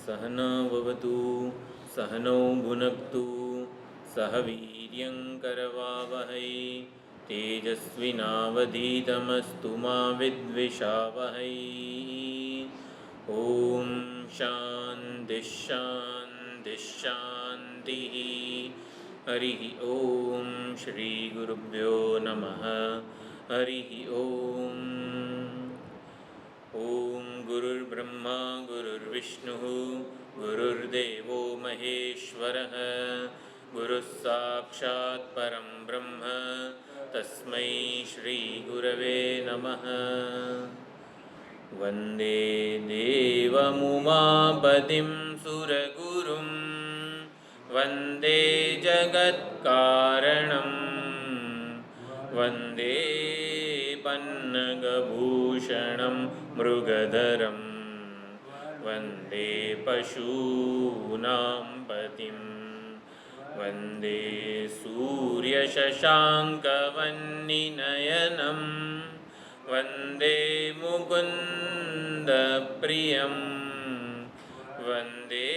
सहनाववतु सहनौ भुनक्तु सह वीर्यङ्करवावहै तेजस्विनावधीतमस्तु मा विद्विषावहै। ॐ शान्तिः शान्तिः शान्तिः। हरिः ॐ श्रीगुरुभ्यो नमः। हरिः ॐ। ॐ गुरुर्ब्रह्मा गुरुर्विष्णुः गुरुर्देवो महेश्वरः गुरुः साक्षात् परं ब्रह्म तस्मै श्रीगुरवे नमः। वन्दे देवमुमापतिं सुरगुरुं वन्दे जगत्कारणं वन्दे पन्नगभूषणं मृगधरं वन्दे पशूनां पतिं वन्दे सूर्यशशाङ्कवह्निनयनं वन्दे मुकुन्दप्रियं वन्दे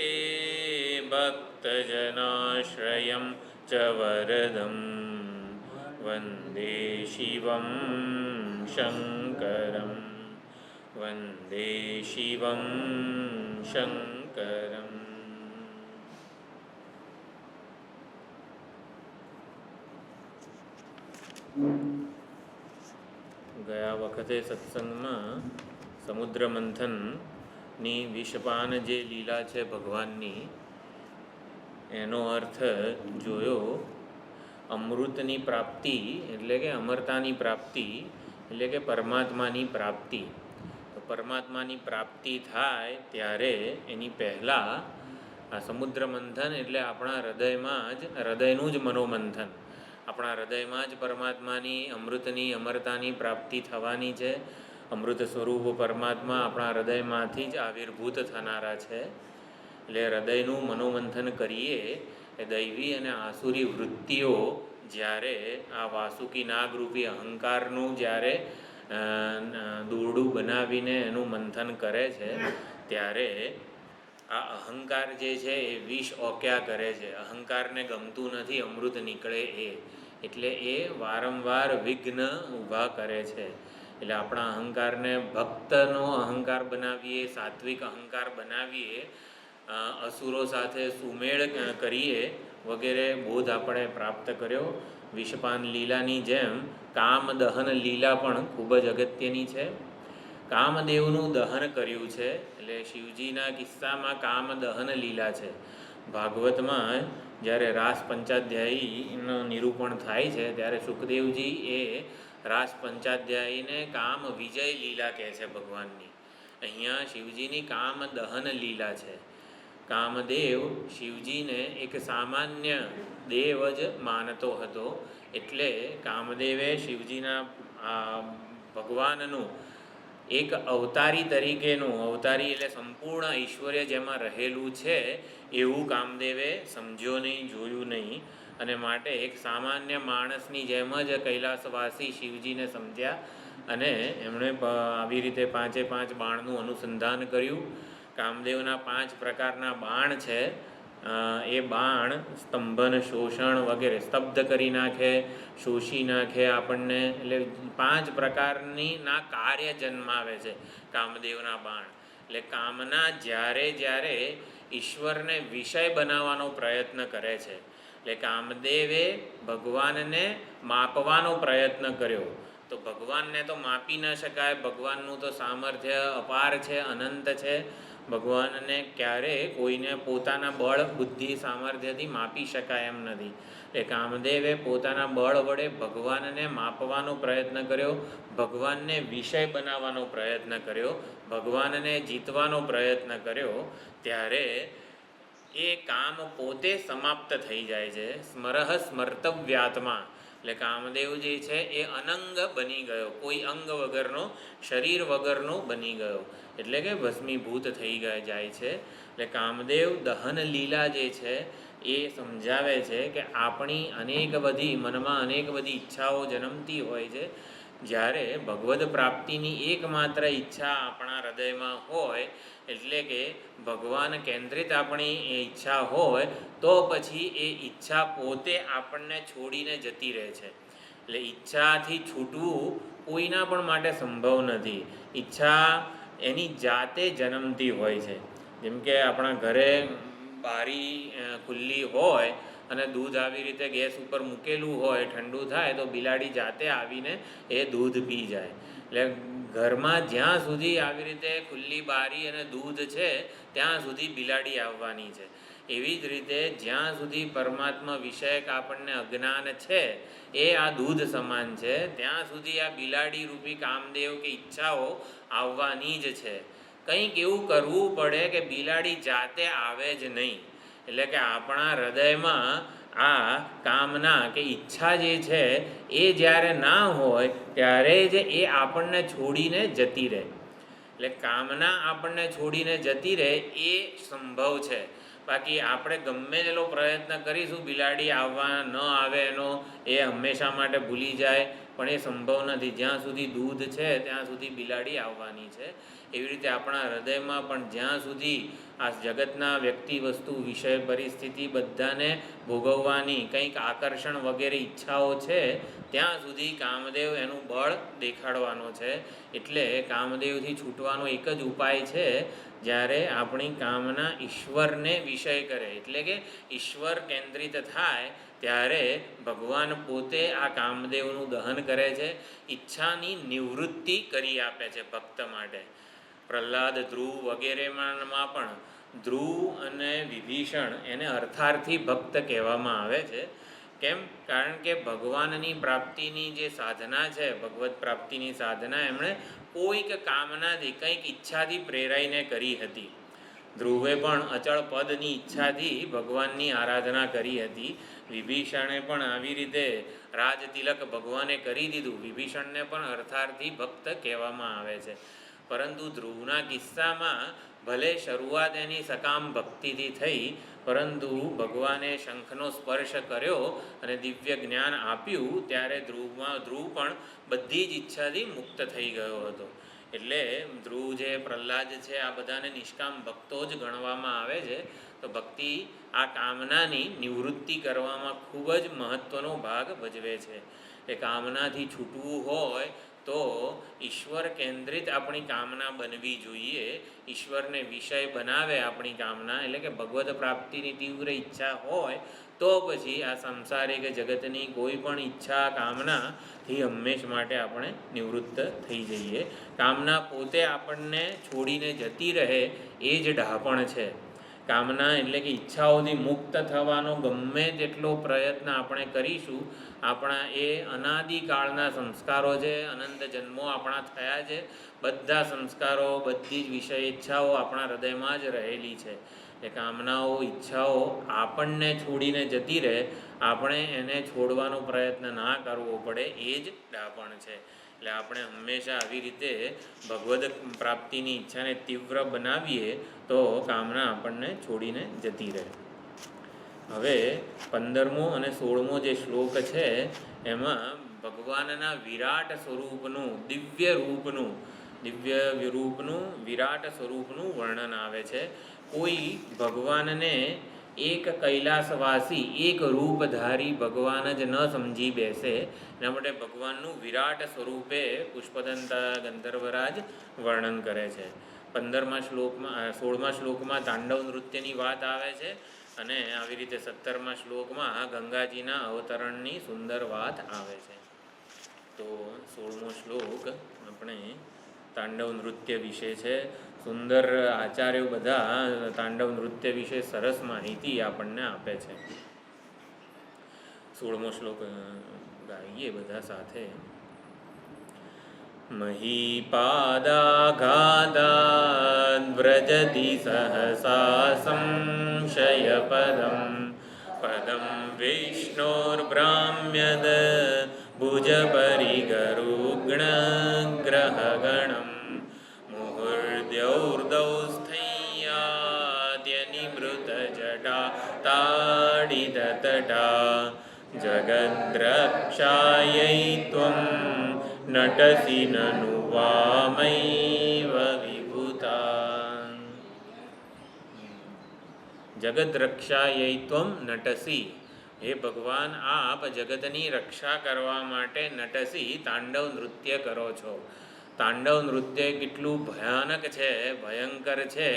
भक्तजनाश्रयं च वरदं वन्दे शिवं शङ्करं वन्दे शिवं शङ्करम्। ગયા વખતે સત્સંગમાં સમુદ્ર મંથનની વિષપાન જે લીલા છે ભગવાનની, એનો અર્થ જોયો. અમૃતની પ્રાપ્તિ એટલે કે અમરતાની પ્રાપ્તિ એટલે કે પરમાત્માની પ્રાપ્તિ. તો પરમાત્માની પ્રાપ્તિ થાય ત્યારે એની પહેલાં આ સમુદ્ર મંથન એટલે આપણા હૃદયમાં જ, હૃદયનું જ મનોમંથન. આપણા હૃદયમાં જ પરમાત્માની અમૃતની અમરતાની પ્રાપ્તિ થવાની છે. અમૃત સ્વરૂપ પરમાત્મા આપણા હૃદયમાંથી જ આવિર્ભૂત થનારા છે. એટલે હૃદયનું મનોમંથન કરીએ એ દૈવી અને આસુરી વૃત્તિઓ જ્યારે આ વાસુકી નાગરૂપી અહંકારનું જ્યારે દોરડું બનાવીને એનું મંથન કરે છે ત્યારે આ અહંકાર જે છે એ વિષ ઓક્યા કરે છે. અહંકારને ગમતું નથી અમૃત નીકળે એ, એટલે એ વારંવાર વિઘ્ન ઊભા કરે છે. એટલે આપણા અહંકારને ભક્તનો અહંકાર બનાવીએ, સાત્વિક અહંકાર બનાવીએ, અસુરો સાથે સુમેળ કરીએ વગેરે બોધ આપણે પ્રાપ્ત કર્યો. વિષપાન લીલાની જેમ કામ દહન લીલા પણ ખૂબ જ અગત્યની છે. કામદેવનું દહન કર્યું છે એટલે શિવજીના કિસ્સામાં કામ દહન લીલા છે. ભાગવતમાં જ્યારે રાસ પંચાધ્યાયીનું નિરૂપણ થાય છે ત્યારે સુખદેવજી એ રાસ પંચાધ્યાયીને કામ વિજય લીલા કહે છે ભગવાનની. અહીંયા શિવજીની કામ દહન લીલા છે. કામદેવ શિવજીને એક સામાન્ય દેવ જ માનતો હતો, એટલે કામદેવે શિવજીના ભગવાનનું એક અવતારી તરીકેનું, અવતારી એટલે સંપૂર્ણ ઐશ્વર્ય જેમાં રહેલું છે એવું કામદેવે સમજ્યો નહીં, જોયું નહીં, અને માટે એક સામાન્ય માણસની જેમ જ કૈલાસવાસી શિવજીને સમજ્યા અને એમણે આવી રીતે 5 બાણનું અનુસંધાન કર્યું. કામદેવના 5 પ્રકારના બાણ છે. એ બાણ સ્તંભન, શોષણ વગેરે સ્તબ્ધ કરી નાખે, શોષી નાખે આપણને. એટલે 5 પ્રકારની ના કાર્ય જન્માવે છે કામદેવના બાણ. એટલે કામના જ્યારે જ્યારે ઈશ્વરને વિષય બનાવવાનો પ્રયત્ન કરે છે, એટલે કામદેવે ભગવાનને માપવાનો પ્રયત્ન કર્યો. તો ભગવાનને તો માપી ન શકાય, ભગવાનનું તો સામર્થ્ય અપાર છે, અનંત છે. ભગવાનને ક્યારે કોઈને પોતાના બળ, બુદ્ધિ, સામર્થ્યથી માપી શકાય એમ નથી. એ કામદેવે પોતાના બળ વડે ભગવાનને માપવાનો પ્રયત્ન કર્યો, ભગવાનને વિષય બનાવવાનો પ્રયત્ન કર્યો, ભગવાનને જીતવાનો પ્રયત્ન કર્યો. ત્યારે એ કામ પોતે સમાપ્ત થઈ જાય છે. સ્મરઃ સ્મર્તવ્યાત્મા એટલે કામદેવ જે છે એ અનંગ બની ગયો, કોઈ અંગ વગરનો, શરીર વગરનો બની ગયો, એટલે કે ભસ્મીભૂત થઈ જાય છે. એટલે કામદેવ દહન લીલા જે છે એ સમજાવે છે કે આપણી અનેક બધી મનમાં અનેક બધી ઈચ્છાઓ જન્મતી હોય છે, જ્યારે ભગવદ પ્રાપ્તિની એકમાત્ર ઈચ્છા આપણા હૃદયમાં હોય, એટલે કે ભગવાન કેન્દ્રિત આપણી એ ઈચ્છા હોય, તો પછી એ ઈચ્છા પોતે આપણને છોડીને જતી રહે છે. એટલે ઈચ્છાથી છૂટવું કોઈના પણ માટે સંભવ નથી. ઈચ્છા એની જાતે જન્મતી હોય છે. જેમ કે આપણા ઘરે બારી ખુલ્લી હોય અને દૂધ આવી રીતે ગેસ ઉપર મૂકેલું હોય, ઠંડુ થાય તો બિલાડી જાતે આવીને એ દૂધ પી જાય. એટલે ઘરમાં જ્યાં સુધી આવી રીતે ખુલ્લી બારી અને દૂધ છે ત્યાં સુધી બિલાડી આવવાની છે. એવી જ રીતે જ્યાં સુધી પરમાત્મા વિષયક આપણને અજ્ઞાન છે એ આ દૂધ સમાન છે, ત્યાં સુધી આ બિલાડી રૂપી કામદેવ કે ઈચ્છાઓ આવવાની જ છે. કંઈક એવું કરવું પડે કે બિલાડી જાતે આવે જ નહીં. એટલે કે આપણા હૃદયમાં આ કામના કે ઈચ્છા જે છે એ જ્યારે ના હોય ત્યારે જ એ આપણને છોડીને જતી રહે. એટલે કામના આપણને છોડીને જતી રહે એ સંભવ છે. બાકી આપણે ગમે તેટલો પ્રયત્ન કરીશું બિલાડી આવવા ન આવે એનો, એ હંમેશા માટે ભૂલી જાય, પણ એ સંભવ નથી. જ્યાં સુધી દૂધ છે ત્યાં સુધી બિલાડી આવવાની છે. એવી રીતે આપણા હૃદયમાં પણ જ્યાં સુધી આ જગતના વ્યક્તિ, વસ્તુ, વિષય, પરિસ્થિતિ બધાને ભોગવવાની કંઈક આકર્ષણ વગેરે ઈચ્છાઓ છે, ત્યાં સુધી કામદેવ એનું બળ દેખાડવાનો છે. એટલે કામદેવથી છૂટવાનો એક જ ઉપાય છે, જ્યારે આપણી કામના ઈશ્વરને વિષય કરે, એટલે કે ઈશ્વર કેન્દ્રિત થાય ત્યારે ભગવાન પોતે આ કામદેવનું દહન કરે છે, ઈચ્છાની નિવૃત્તિ કરી આપે છે ભક્ત માટે. પ્રહલાદ, ધ્રુવ વગેરેમાં પણ ધ્રુવ અને વિભીષણ એને અર્થાર્થી ભક્ત કહેવામાં આવે છે. કેમ? કારણ કે ભગવાનની પ્રાપ્તિની જે સાધના છે, ભગવત પ્રાપ્તિની સાધના એમણે કોઈક કામનાથી, કંઈક ઈચ્છાથી પ્રેરાઈને કરી હતી. ધ્રુવે પણ અચળ પદની ઈચ્છાથી ભગવાનની આરાધના કરી હતી. વિભીષણે પણ આવી રીતે રાજતિલક ભગવાને કરી દીધું. વિભીષણને પણ અર્થાર્થી ભક્ત કહેવામાં આવે છે. પરંતુ ધ્રુવના કિસ્સામાં ભલે શરૂઆત એની સકામ ભક્તિથી થઈ, પરંતુ ભગવાને શંખનો સ્પર્શ કર્યો અને દિવ્ય જ્ઞાન આપ્યું ત્યારે ધ્રુવ પણ બધી જ ઈચ્છાથી મુક્ત થઈ ગયો હતો. એટલે ધ્રુવ જે પ્રહલાદ છે આ બધાને નિષ્કામ ભક્તો જ ગણવામાં આવે છે. તો ભક્તિ આ કામનાની નિવૃત્તિ કરવામાં ખૂબ જ મહત્ત્વનો ભાગ ભજવે છે. એ કામનાથી છૂટવું હોય તો ઈશ્વર કેન્દ્રિત આપણી કામના બનવી જોઈએ. ઈશ્વરને વિષય બનાવે આપણી કામના, એટલે કે ભગવદ પ્રાપ્તિની તીવ્ર ઈચ્છા હોય તો પછી આ સંસારિક જગતની કોઈ પણ ઈચ્છા, કામનાથી હંમેશ માટે આપણે નિવૃત્ત થઈ જઈએ. કામના પોતે આપણને છોડીને જતી રહે એ જ ડહાપણ છે. કામના એટલે કે ઈચ્છાઓથી મુક્ત થવાનો ગમે તેટલો પ્રયત્ન આપણે કરીશું, આપણા એ અનાદિકાળના સંસ્કારો છે, અનંત જન્મો આપણા થયા છે, બધા સંસ્કારો, બધી જ વિષય ઈચ્છાઓ આપણા હૃદયમાં જ રહેલી છે. એ કામનાઓ, ઈચ્છાઓ આપણને છોડીને જતી રહે, આપણે એને છોડવાનો પ્રયત્ન ના કરવો પડે, એ જ ડાપણ છે. એટલે આપણે હંમેશા આવી રીતે ભગવદ પ્રાપ્તિની ઈચ્છાને તીવ્ર બનાવીએ તો કામના આપણને છોડીને જતી રહે. હવે 15મો અને 16મો જે શ્લોક છે એમાં ભગવાનના વિરાટ સ્વરૂપનું, દિવ્ય રૂપનું વિરાટ સ્વરૂપનું વર્ણન આવે છે. કોઈ ભગવાનને એક કૈલાસવાસી, એક રૂપધારી ભગવાન જ ન સમજી બેસે, એના માટે ભગવાનનું વિરાટ સ્વરૂપે પુષ્પદંતા ગંધર્વરાજ વર્ણન કરે છે. 16મા શ્લોકમાં તાંડવ નૃત્યની વાત આવે છે અને આવી રીતે 17મા શ્લોકમાં ગંગાજીના અવતરણની સુંદર વાત આવે છે. તો 16મો શ્લોક આપણે તાંડવ નૃત્ય વિશે છે. સુંદર આચાર્યો બધા તાંડવ નૃત્ય વિશે સરસ માહિતી આપણને આપે છે. 16મો શ્લોક ગાઈએ બધા સાથે. મહીપાદાઘાતાદ્ વ્રજતિ સહસા સંશયપદં પદં વિષ્ણોર્ભ્રામ્યદ ભુજપરિગરુગ્ણગ્રહગણં મુહુર્દ્યૌર્દૌ સ્થૈયાદ્યનિવૃતજટા તાડિતતટા જગદ્રક્ષાयै ત્વં નટસી નનુ વામૈવ વિભૂતા જગદ્રક્ષાयै ત્વમ નટસી. હે ભગવાન, આપ જગતની રક્ષા કરવા માટે નટસી તાંડવ નૃત્ય કરો છો. તાંડવ નૃત્ય કેટલું ભયાનક છે, ભયંકર છે,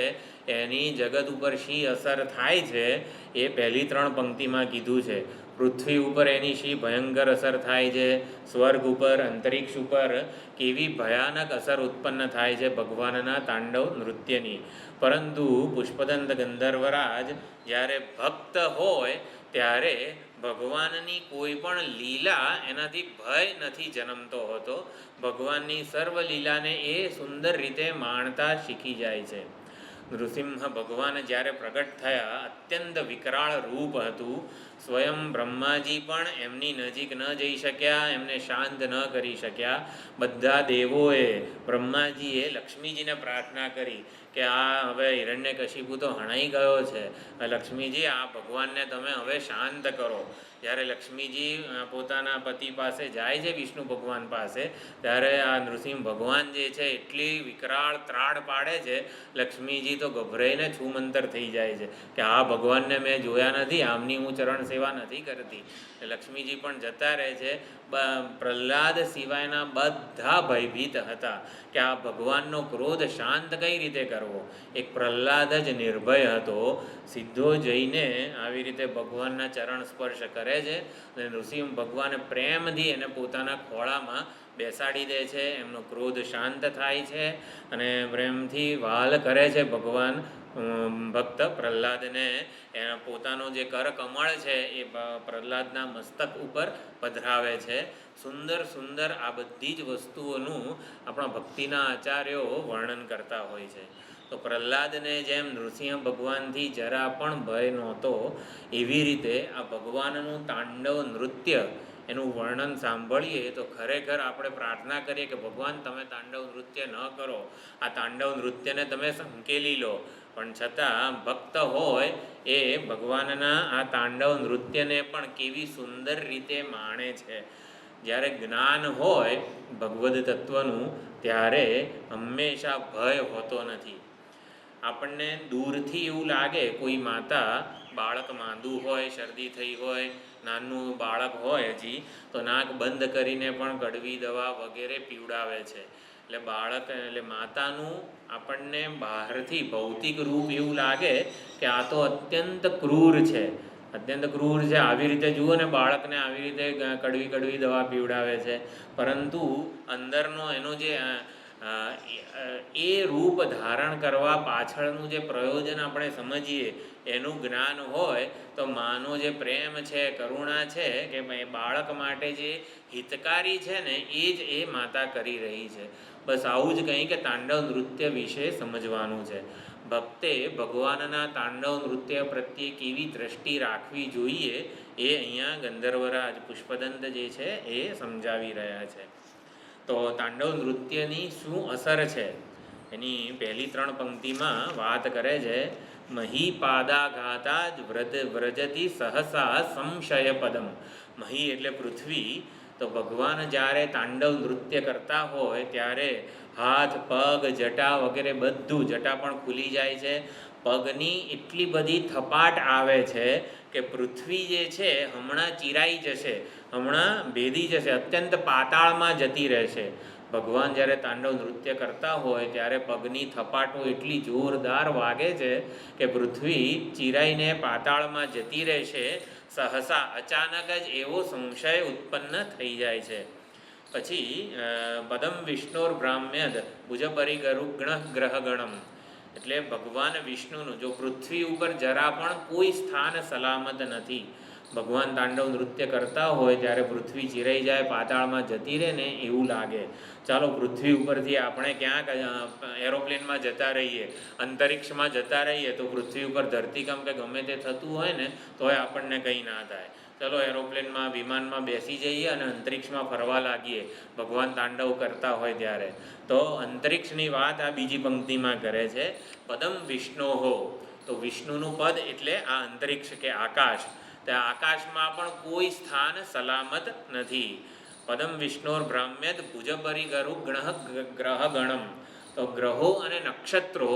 એની જગત ઉપર શી અસર થાય છે એ પહેલી 3 પંક્તિમાં કીધું છે. પૃથ્વી ઉપર એની શી ભયંકર અસર થાય છે, સ્વર્ગ ઉપર, અંતરિક્ષ ઉપર કેવી ભયાનક અસર ઉત્પન્ન થાય છે ભગવાનના તાંડવ નૃત્યની. પરંતુ પુષ્પદંત ગંધર્વરાજ જ્યારે ભક્ત હોય ત્યારે ભગવાનની કોઈ પણ લીલા એનાથી ભય નથી જન્મતો હોતો. ભગવાનની સર્વ લીલાને એ સુંદર રીતે માણતા શીખી જાય છે. નૃસિંહ ભગવાન જ્યારે પ્રગટ થયા, અત્યંત વિકરાળ રૂપ હતું. સ્વયં બ્રહ્માજી પણ એમની નજીક ન જઈ શક્યા, એમને શાંત ન કરી શક્યા. બધા દેવોએ, બ્રહ્માજીએ લક્ષ્મીજીને પ્રાર્થના કરી કે આ હવે હિરણ્યકશિપુ તો હણાઈ ગયો છે, લક્ષ્મીજી આ ભગવાનને તમે હવે શાંત કરો. જ્યારે લક્ષ્મીજી પોતાના પતિ પાસે જાય છે, વિષ્ણુ ભગવાન પાસે, ત્યારે આ નૃસિંહ ભગવાન જે છે એટલી વિકરાળ ત્રાડ પાડે છે, લક્ષ્મીજી તો ગભરાઈને છૂમંતર થઈ જાય છે કે આ ભગવાનને મેં જોયા નથી, આમની હું ચરણ સેવા નથી કરતી. લક્ષ્મીજી પણ જતા રહે છે. પ્રહલાદ સિવાયના બધા ભયભીત હતા કે આ ભગવાનનો ક્રોધ શાંત કઈ રીતે કરવો. એક પ્રહલાદ જ નિર્ભય હતો, સીધો જઈને આવી રીતે ભગવાનના ચરણ સ્પર્શ કરે છે અને નૃસિંહ ભગવાન પ્રેમથી એને પોતાના ખોળામાં બેસાડી દે છે. એમનો ક્રોધ શાંત થાય છે અને પ્રેમથી વહાલ કરે છે ભગવાન ભક્ત પ્રહલાદને. એના પોતાનો જે કરકમળ છે એ પ્રહલાદના મસ્તક ઉપર પધરાવે છે. સુંદર સુંદર આ બધી જ વસ્તુઓનું આપણા ભક્તિના આચાર્યો વર્ણન કરતા હોય છે. તો પ્રહલાદને જેમ નૃસિંહ ભગવાનથી જરા પણ ભય નહોતો, એવી રીતે આ ભગવાનનું તાંડવ નૃત્ય એનું વર્ણન સાંભળીએ તો ખરેખર આપણે પ્રાર્થના કરીએ કે ભગવાન તમે તાંડવ નૃત્ય ન કરો, આ તાંડવ નૃત્યને તમે સંકેલી લો. પણ છતાં ભક્ત હોય એ ભગવાનના આ તાંડવ નૃત્યને પણ કેવી સુંદર રીતે માણે છે. જ્યારે જ્ઞાન હોય ભગવદ તત્વનું ત્યારે હંમેશા ભય હોતો નથી. આપણને દૂરથી એવું લાગે, કોઈ માતા બાળક માંદું હોય, શરદી થઈ હોય, નાનું બાળક હોય હજી, તો નાક બંધ કરીને પણ કડવી દવા વગેરે પીવડાવે છે. એટલે બાળક એટલે માતાનું આપણને બહારથી ભૌતિક રૂપ એવું લાગે કે આ તો અત્યંત ક્રૂર છે, અત્યંત ક્રૂર છે. આવી રીતે જુઓ ને, બાળકને આવી રીતે કડવી દવા પીવડાવે છે. પરંતુ અંદરનો એનો જે એ રૂપ ધારણ કરવા પાછળનું જે પ્રયોજન આપણે સમજીએ, એનું જ્ઞાન હોય તો માનો જે પ્રેમ છે, કરુણા છે, કે બાળક માટે જે હિતકારી છે ને એ જ એ માતા કરી રહી છે. બસ આવું જ કંઈ કે તાંડવ નૃત્ય વિશે સમજવાનું છે. ભક્તે ભગવાનના તાંડવ નૃત્ય પ્રત્યે કેવી દ્રષ્ટિ રાખવી જોઈએ એ અહીંયા ગંધર્વરાજ પુષ્પદંત જે છે એ સમજાવી રહ્યા છે. તો તાંડવ નૃત્યની શું અસર છે એની પહેલી 3 પંક્તિમાં વાત કરે છે. મહીપાદાઘાતા જ વ્રજતી સહસા સંશય પદમ. મહી એટલે પૃથ્વી. તો ભગવાન જ્યારે તાંડવ નૃત્ય કરતા હોય ત્યારે હાથ, પગ, જટા વગેરે બધું, જટા પણ ખુલી જાય છે. પગની એટલી બધી થપાટ આવે છે કે પૃથ્વી જે છે હમણાં ચીરાઈ જશે, હમણાં ભેદી જશે, અત્યંત પાતાળમાં જતી રહેશે. ભગવાન જ્યારે તાંડવ નૃત્ય કરતા હોય ત્યારે પગની થપાટો એટલી જોરદાર વાગે છે કે પૃથ્વી ચીરાઈને પાતાળમાં જતી રહેશે. સહસા અચાનક જ એવો સંશય ઉત્પન્ન થઈ જાય છે. પછી પદમ વિષ્ણુર બ્રાહ્મ્યદ ભુજ પરિગરુગ્ણ ગ્રહગણમ. એટલે ભગવાન વિષ્ણુનું જો પૃથ્વી ઉપર જરા પણ કોઈ સ્થાન સલામત નથી. ભગવાન તાંડવ નૃત્ય કરતા હોય ત્યારે પૃથ્વી ચીરાઈ જાય, પાતાળમાં જતી રહે ને એવું લાગે. ચાલો પૃથ્વી ઉપરથી આપણે ક્યાંક એરોપ્લેનમાં જતા રહીએ, અંતરિક્ષમાં જતા રહીએ, તો પૃથ્વી ઉપર ધરતીકંપ કે ગમે તે થતું હોય ને તોય આપણને કંઈ ના થાય. ચલો એરોપ્લેનમાં, વિમાનમાં બેસી જઈએ અને અંતરિક્ષમાં ફરવા લાગીએ ભગવાન તાંડવ કરતા હોય ત્યારે. તો અંતરિક્ષની વાત આ બીજી પંક્તિમાં કરે છે. પદમ વિષ્ણોહો. તો વિષ્ણુનું પદ એટલે આ અંતરિક્ષ કે આકાશ. તે આકાશમાં પણ કોઈ સ્થાન સલામત નથી. પદમ વિષ્ણોર ભ્રામ્યત ભુજ પરિગરુ ગ્રહ ગણમ. તો ગ્રહો અને નક્ષત્રો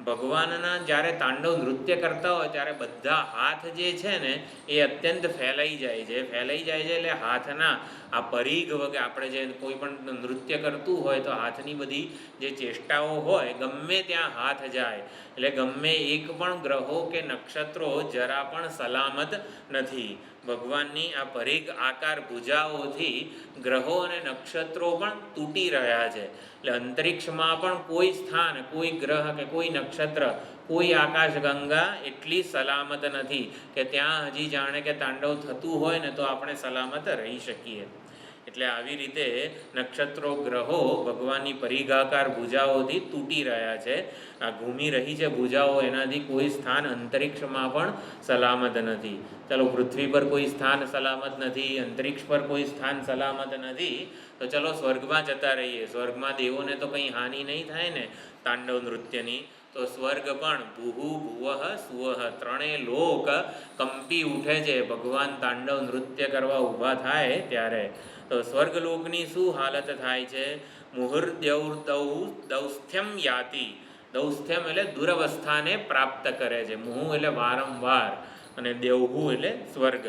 ભગવાનના જ્યારે તાંડવ નૃત્ય કરતા હોય ત્યારે બધા હાથ જે છે ને એ અત્યંત ફેલાઈ જાય છે. ફેલાઈ જાય છે એટલે હાથના આ પરિઘ વગર આપણે જે કોઈ પણ નૃત્ય કરતું હોય તો હાથની બધી જે ચેષ્ટાઓ હોય ગમે ત્યાં હાથ જાય એટલે ગમે એક પણ ગ્રહો કે નક્ષત્રો જરા પણ સલામત નથી. ભગવાનની આ પરિઘ આકાર ભુજાઓથી ગ્રહો અને નક્ષત્રો પણ તૂટી રહ્યા છે. એટલે અંતરિક્ષમાં પણ કોઈ સ્થાન, કોઈ ગ્રહ કે કોઈ નક્ષત્ર, કોઈ આકાશગંગા એટલી સલામત નથી કે ત્યાં હજી જાણે કે તાંડવ થતું હોય ને તો આપણે સલામત રહી શકીએ. એટલે આવી રીતે નક્ષત્રો, ગ્રહો ભગવાનની પરિઘાકાર ભુજાઓથી તૂટી રહ્યા છે. આ ઘૂમી રહી છે ભુજાઓ, એનાથી કોઈ સ્થાન અંતરિક્ષમાં પણ સલામત નથી. ચલો, પૃથ્વી પર કોઈ સ્થાન સલામત નથી, અંતરિક્ષ પર કોઈ સ્થાન સલામત નથી, તો ચલો સ્વર્ગમાં જતા રહીએ. સ્વર્ગમાં દેવોને તો કંઈ હાનિ નહીં થાય ને તાંડવ નૃત્યની. તો સ્વર્ગ પણ ભૂહુ ભુવઃ સુવઃ ત્રણેય લોક કંપી ઉઠે છે ભગવાન તાંડવ નૃત્ય કરવા ઊભા થાય ત્યારે. તો સ્વર્ગલોકની શું હાલત થાય છે? મુહુર્દૌસ્થ્યમ યાતિ. દૌસ્થ્યમ એટલે દુરવસ્થાને પ્રાપ્ત કરે છે. મુહુ એટલે વારંવાર અને દેવહુ એટલે સ્વર્ગ.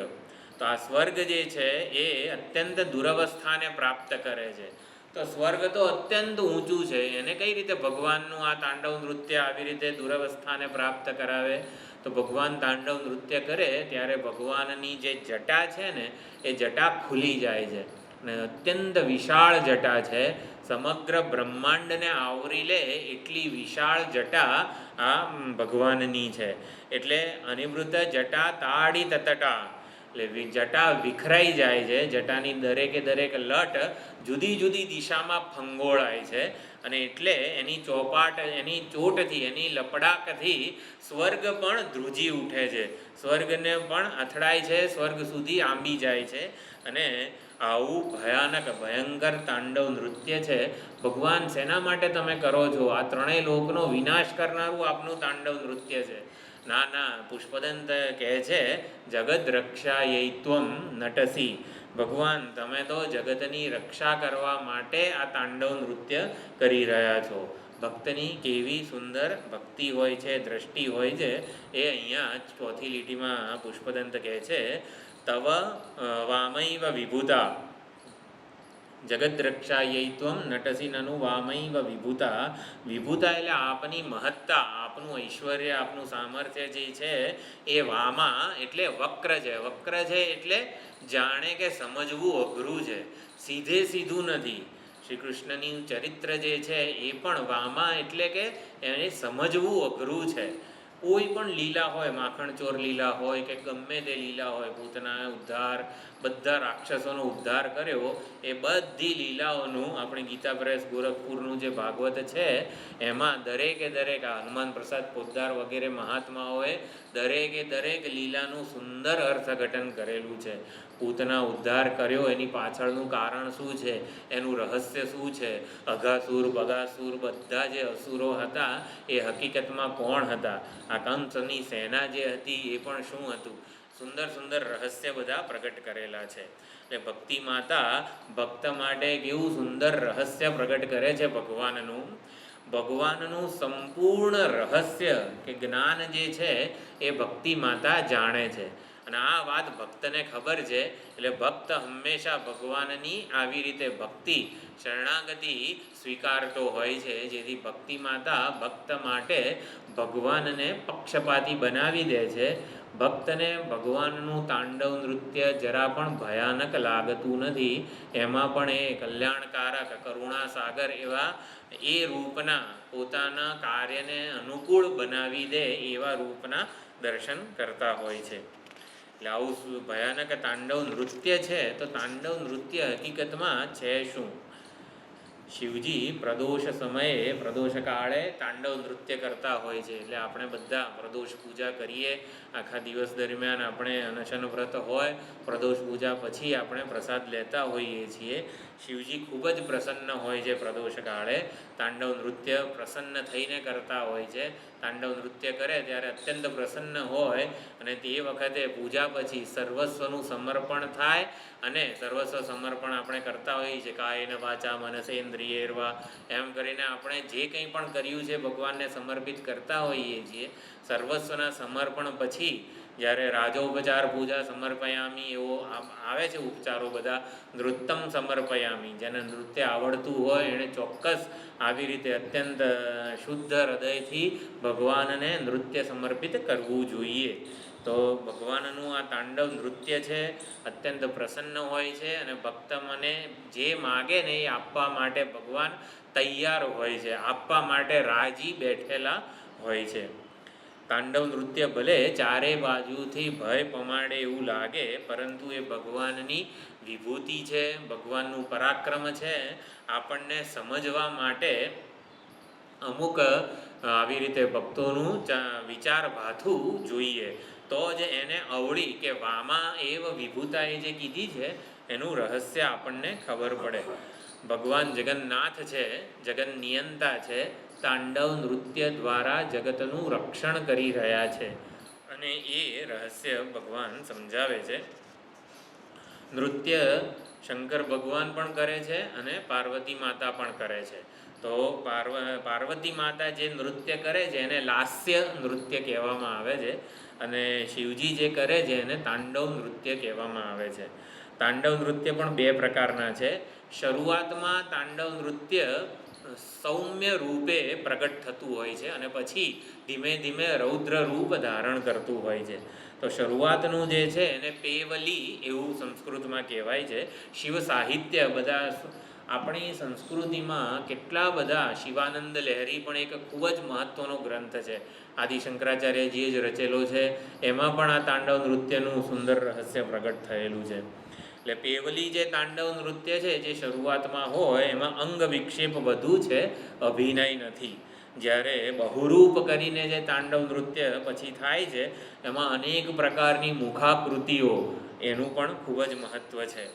તો આ સ્વર્ગ જે છે એ અત્યંત દુરવસ્થાને પ્રાપ્ત કરે છે. તો સ્વર્ગ તો અત્યંત ઊંચું છે, એને કઈ રીતે ભગવાનનું આ તાંડવ નૃત્ય આવી રીતે દુરવસ્થાને પ્રાપ્ત કરાવે? તો ભગવાન તાંડવ નૃત્ય કરે ત્યારે ભગવાનની જે જટા છે ને એ જટા ખુલી જાય છે અને અત્યંત વિશાળ જટા છે. સમગ્ર બ્રહ્માંડને આવરી લે એટલી વિશાળ જટા આ ભગવાનની છે. એટલે અનિવૃત્ત જટા તાડી તતટા, એટલે જટા વિખરાઈ જાય છે. જટાની દરેકે દરેક લટ જુદી જુદી દિશામાં ફંગોળાય છે અને એટલે એની ચોપાટ, એની ચોટથી, એની લપડાકથી સ્વર્ગ પણ ધ્રુજી ઉઠે છે. સ્વર્ગને પણ અથડાય છે, સ્વર્ગ સુધી આંબી જાય છે. અને આવું ભયાનક ભયંકર તાંડવ નૃત્ય છે. ભગવાન શેના માટે તમે કરો છો? આ ત્રણેય લોકનો વિનાશ કરનારું આપનું તાંડવ નૃત્ય છે. ના ના, પુષ્પદંત કહે છે જગદ રક્ષાયૈત્વમ નટસી. ભગવાન તમે તો જગતની રક્ષા કરવા માટે આ તાંડવ નૃત્ય કરી રહ્યા છો. ભક્તની કેવી સુંદર ભક્તિ હોય છે, દ્રષ્ટિ હોય છે, એ અહીંયા ચોથી લીટીમાં પુષ્પદંત કહે છે. તવ વામૈવ વિભૂતા જગદ્રક્ષાયૈત્વમ નટસી નનુ વામૈવ વિભૂતા. વિભૂતા એટલે આપની મહત્તા, આપનું ઐશ્વર્ય, આપનું સામર્થ્ય જે છે એ વામા એટલે વક્ર છે. વક્ર છે એટલે જાણે કે સમજવું અઘરું છે, સીધે સીધું નથી. શ્રી કૃષ્ણની ચરિત્ર જે છે એ પણ વામા એટલે કે એને સમજવું અઘરું છે. કોઈ પણ લીલા હોય, માખણચોર લીલા હોય કે ગમે તે લીલા હોય, પૂતના ઉદ્ધાર, બધા રાક્ષસોનો ઉદ્ધાર કર્યો, એ બધી લીલાઓનું આપણે ગીતા પ્રેસ ગોરખપુરનું જે ભાગવત છે એમાં દરેકે દરેક આ હનુમાન પ્રસાદ પોદ્દાર વગેરે મહાત્માઓએ દરેકે દરેક લીલાનું સુંદર અર્થઘટન કરેલું છે. પૂતના ઉદ્ધાર કર્યો એની પાછળનું કારણ શું છે, એનું રહસ્ય શું છે, અઘાસુર, બગાસુર બધા જે અસુરો હતા એ હકીકતમાં કોણ હતા, આ કંસની સેના જે હતી એ પણ શું હતું, સુંદર સુંદર રહસ્ય બધા પ્રગટ કરેલા છે. એટલે ભક્તિ માતા ભક્ત માટે કેવું સુંદર રહસ્ય પ્રગટ કરે છે ભગવાનનું. ભગવાનનું સંપૂર્ણ રહસ્ય કે જ્ઞાન જે છે એ ભક્તિ માતા જાણે છે અને આ વાત ભક્તને ખબર છે. એટલે ભક્ત હંમેશા ભગવાનની આવી રીતે ભક્તિ, શરણાગતિ સ્વીકારતો હોય છે, જેથી ભક્તિ માતા ભક્ત માટે ભગવાનને પક્ષપાતી બનાવી દે છે. ભક્તને ભગવાનનું તાંડવ નૃત્ય જરા પણ ભયાનક લાગતું નથી. એમાં પણ એ કલ્યાણકારક, કરુણાસાગર એવા એ રૂપના, પોતાના કાર્યને અનુકૂળ બનાવી દે એવા રૂપના દર્શન કરતા હોય છે. એટલે આવું ભયાનક તાંડવ નૃત્ય છે. તો તાંડવ નૃત્ય હકીકતમાં છે શું? શિવજી પ્રદોષ સમયે, પ્રદોષ કાળે તાંડવ નૃત્ય કરતા હોય છે. એટલે આપણે બધા પ્રદોષ પૂજા કરીએ, આખા દિવસ દરમિયાન આપણે અનશન વ્રત હોય, પ્રદોષ પૂજા પછી આપણે પ્રસાદ લેતા હોઈએ છીએ. શિવજી ખૂબ જ પ્રસન્ન હોય છે પ્રદોષ કાળે. તાંડવ નૃત્ય પ્રસન્ન થઈને કરતા હોય છે. તાંડવ નૃત્ય કરે ત્યારે અત્યંત પ્રસન્ન હોય અને તે વખતે પૂજા પછી સર્વસ્વનું સમર્પણ થાય અને સર્વસ્વ સમર્પણ આપણે કરતા હોઈએ છીએ કાયેન વાચા મનસેન્દ્રિયેર્વા એમ કરીને આપણે જે કંઈ પણ કર્યું છે ભગવાનને સમર્પિત કરતા હોઈએ છીએ. સર્વસ્વના સમર્પણ પછી જ્યારે રાજોપચાર પૂજા સમર્પયામી એવો આવે છે ઉપચારો બધા, નૃત્યમ સમર્પયામી, જેને નૃત્ય આવડતું હોય એણે ચોક્કસ આવી રીતે અત્યંત શુદ્ધ હૃદયથી ભગવાનને નૃત્ય સમર્પિત કરવું જોઈએ. તો ભગવાનનું આ તાંડવ નૃત્ય છે અત્યંત પ્રસન્ન હોય છે અને ભક્ત મને જે માગે ને એ આપવા માટે ભગવાન તૈયાર હોય છે, આપવા માટે રાજી બેઠેલા હોય છે. તાંડવ નૃત્ય ભલે ચારે બાજુથી ભય પમાડે એવું લાગે, પરંતુ એ ભગવાનની વિભૂતિ છે, ભગવાનનું પરાક્રમ છે. આપણને સમજવા માટે અમુક આવી રીતે ભક્તોનું વિચાર ભાથું જોઈએ, તો જ એને અવળી કે વામા એવ વિભૂતાએ જે કીધી છે એનું રહસ્ય આપણને ખબર પડે. ભગવાન જગન્નાથ છે, જગન નિયંતા છે, તાંડવ નૃત્ય દ્વારા જગતનું રક્ષણ કરી રહ્યા છે અને એ રહસ્ય ભગવાન સમજાવે છે. નૃત્ય શંકર ભગવાન પણ કરે છે અને પાર્વતી માતા પણ કરે છે. તો પાર્વતી માતા જે નૃત્ય કરે છે એને લાસ્ય નૃત્ય કહેવામાં આવે છે અને શિવજી જે કરે છે એને તાંડવ નૃત્ય કહેવામાં આવે છે. તાંડવ નૃત્ય પણ બે પ્રકારના છે. શરૂઆતમાં તાંડવ નૃત્ય સૌમ્ય રૂપે પ્રગટ થતું હોય છે અને પછી ધીમે ધીમે રૌદ્ર રૂપ ધારણ કરતું હોય છે. તો શરૂઆતનું જે છે એને પેવલી એવું સંસ્કૃતમાં કહેવાય છે. શિવ સાહિત્ય બધા આપણી સંસ્કૃતિમાં કેટલા બધા, શિવાનંદ લહેરી પણ એક ખૂબ જ મહત્ત્વનો ગ્રંથ છે, આદિ શંકરાચાર્યજીએ જ રચેલો છે. એમાં પણ આ તાંડવ નૃત્યનું સુંદર રહસ્ય પ્રગટ થયેલું છે. એટલે પેવલી જે તાંડવ નૃત્ય છે જે શરૂઆતમાં હોય એમાં અંગ વિક્ષેપ વધુ છે, અભિનય નથી. જ્યારે બહુરૂપ કરીને જે તાંડવ નૃત્ય પછી થાય છે એમાં અનેક પ્રકારની મુખાકૃતિઓ, એનું પણ ખૂબ જ મહત્ત્વ છે.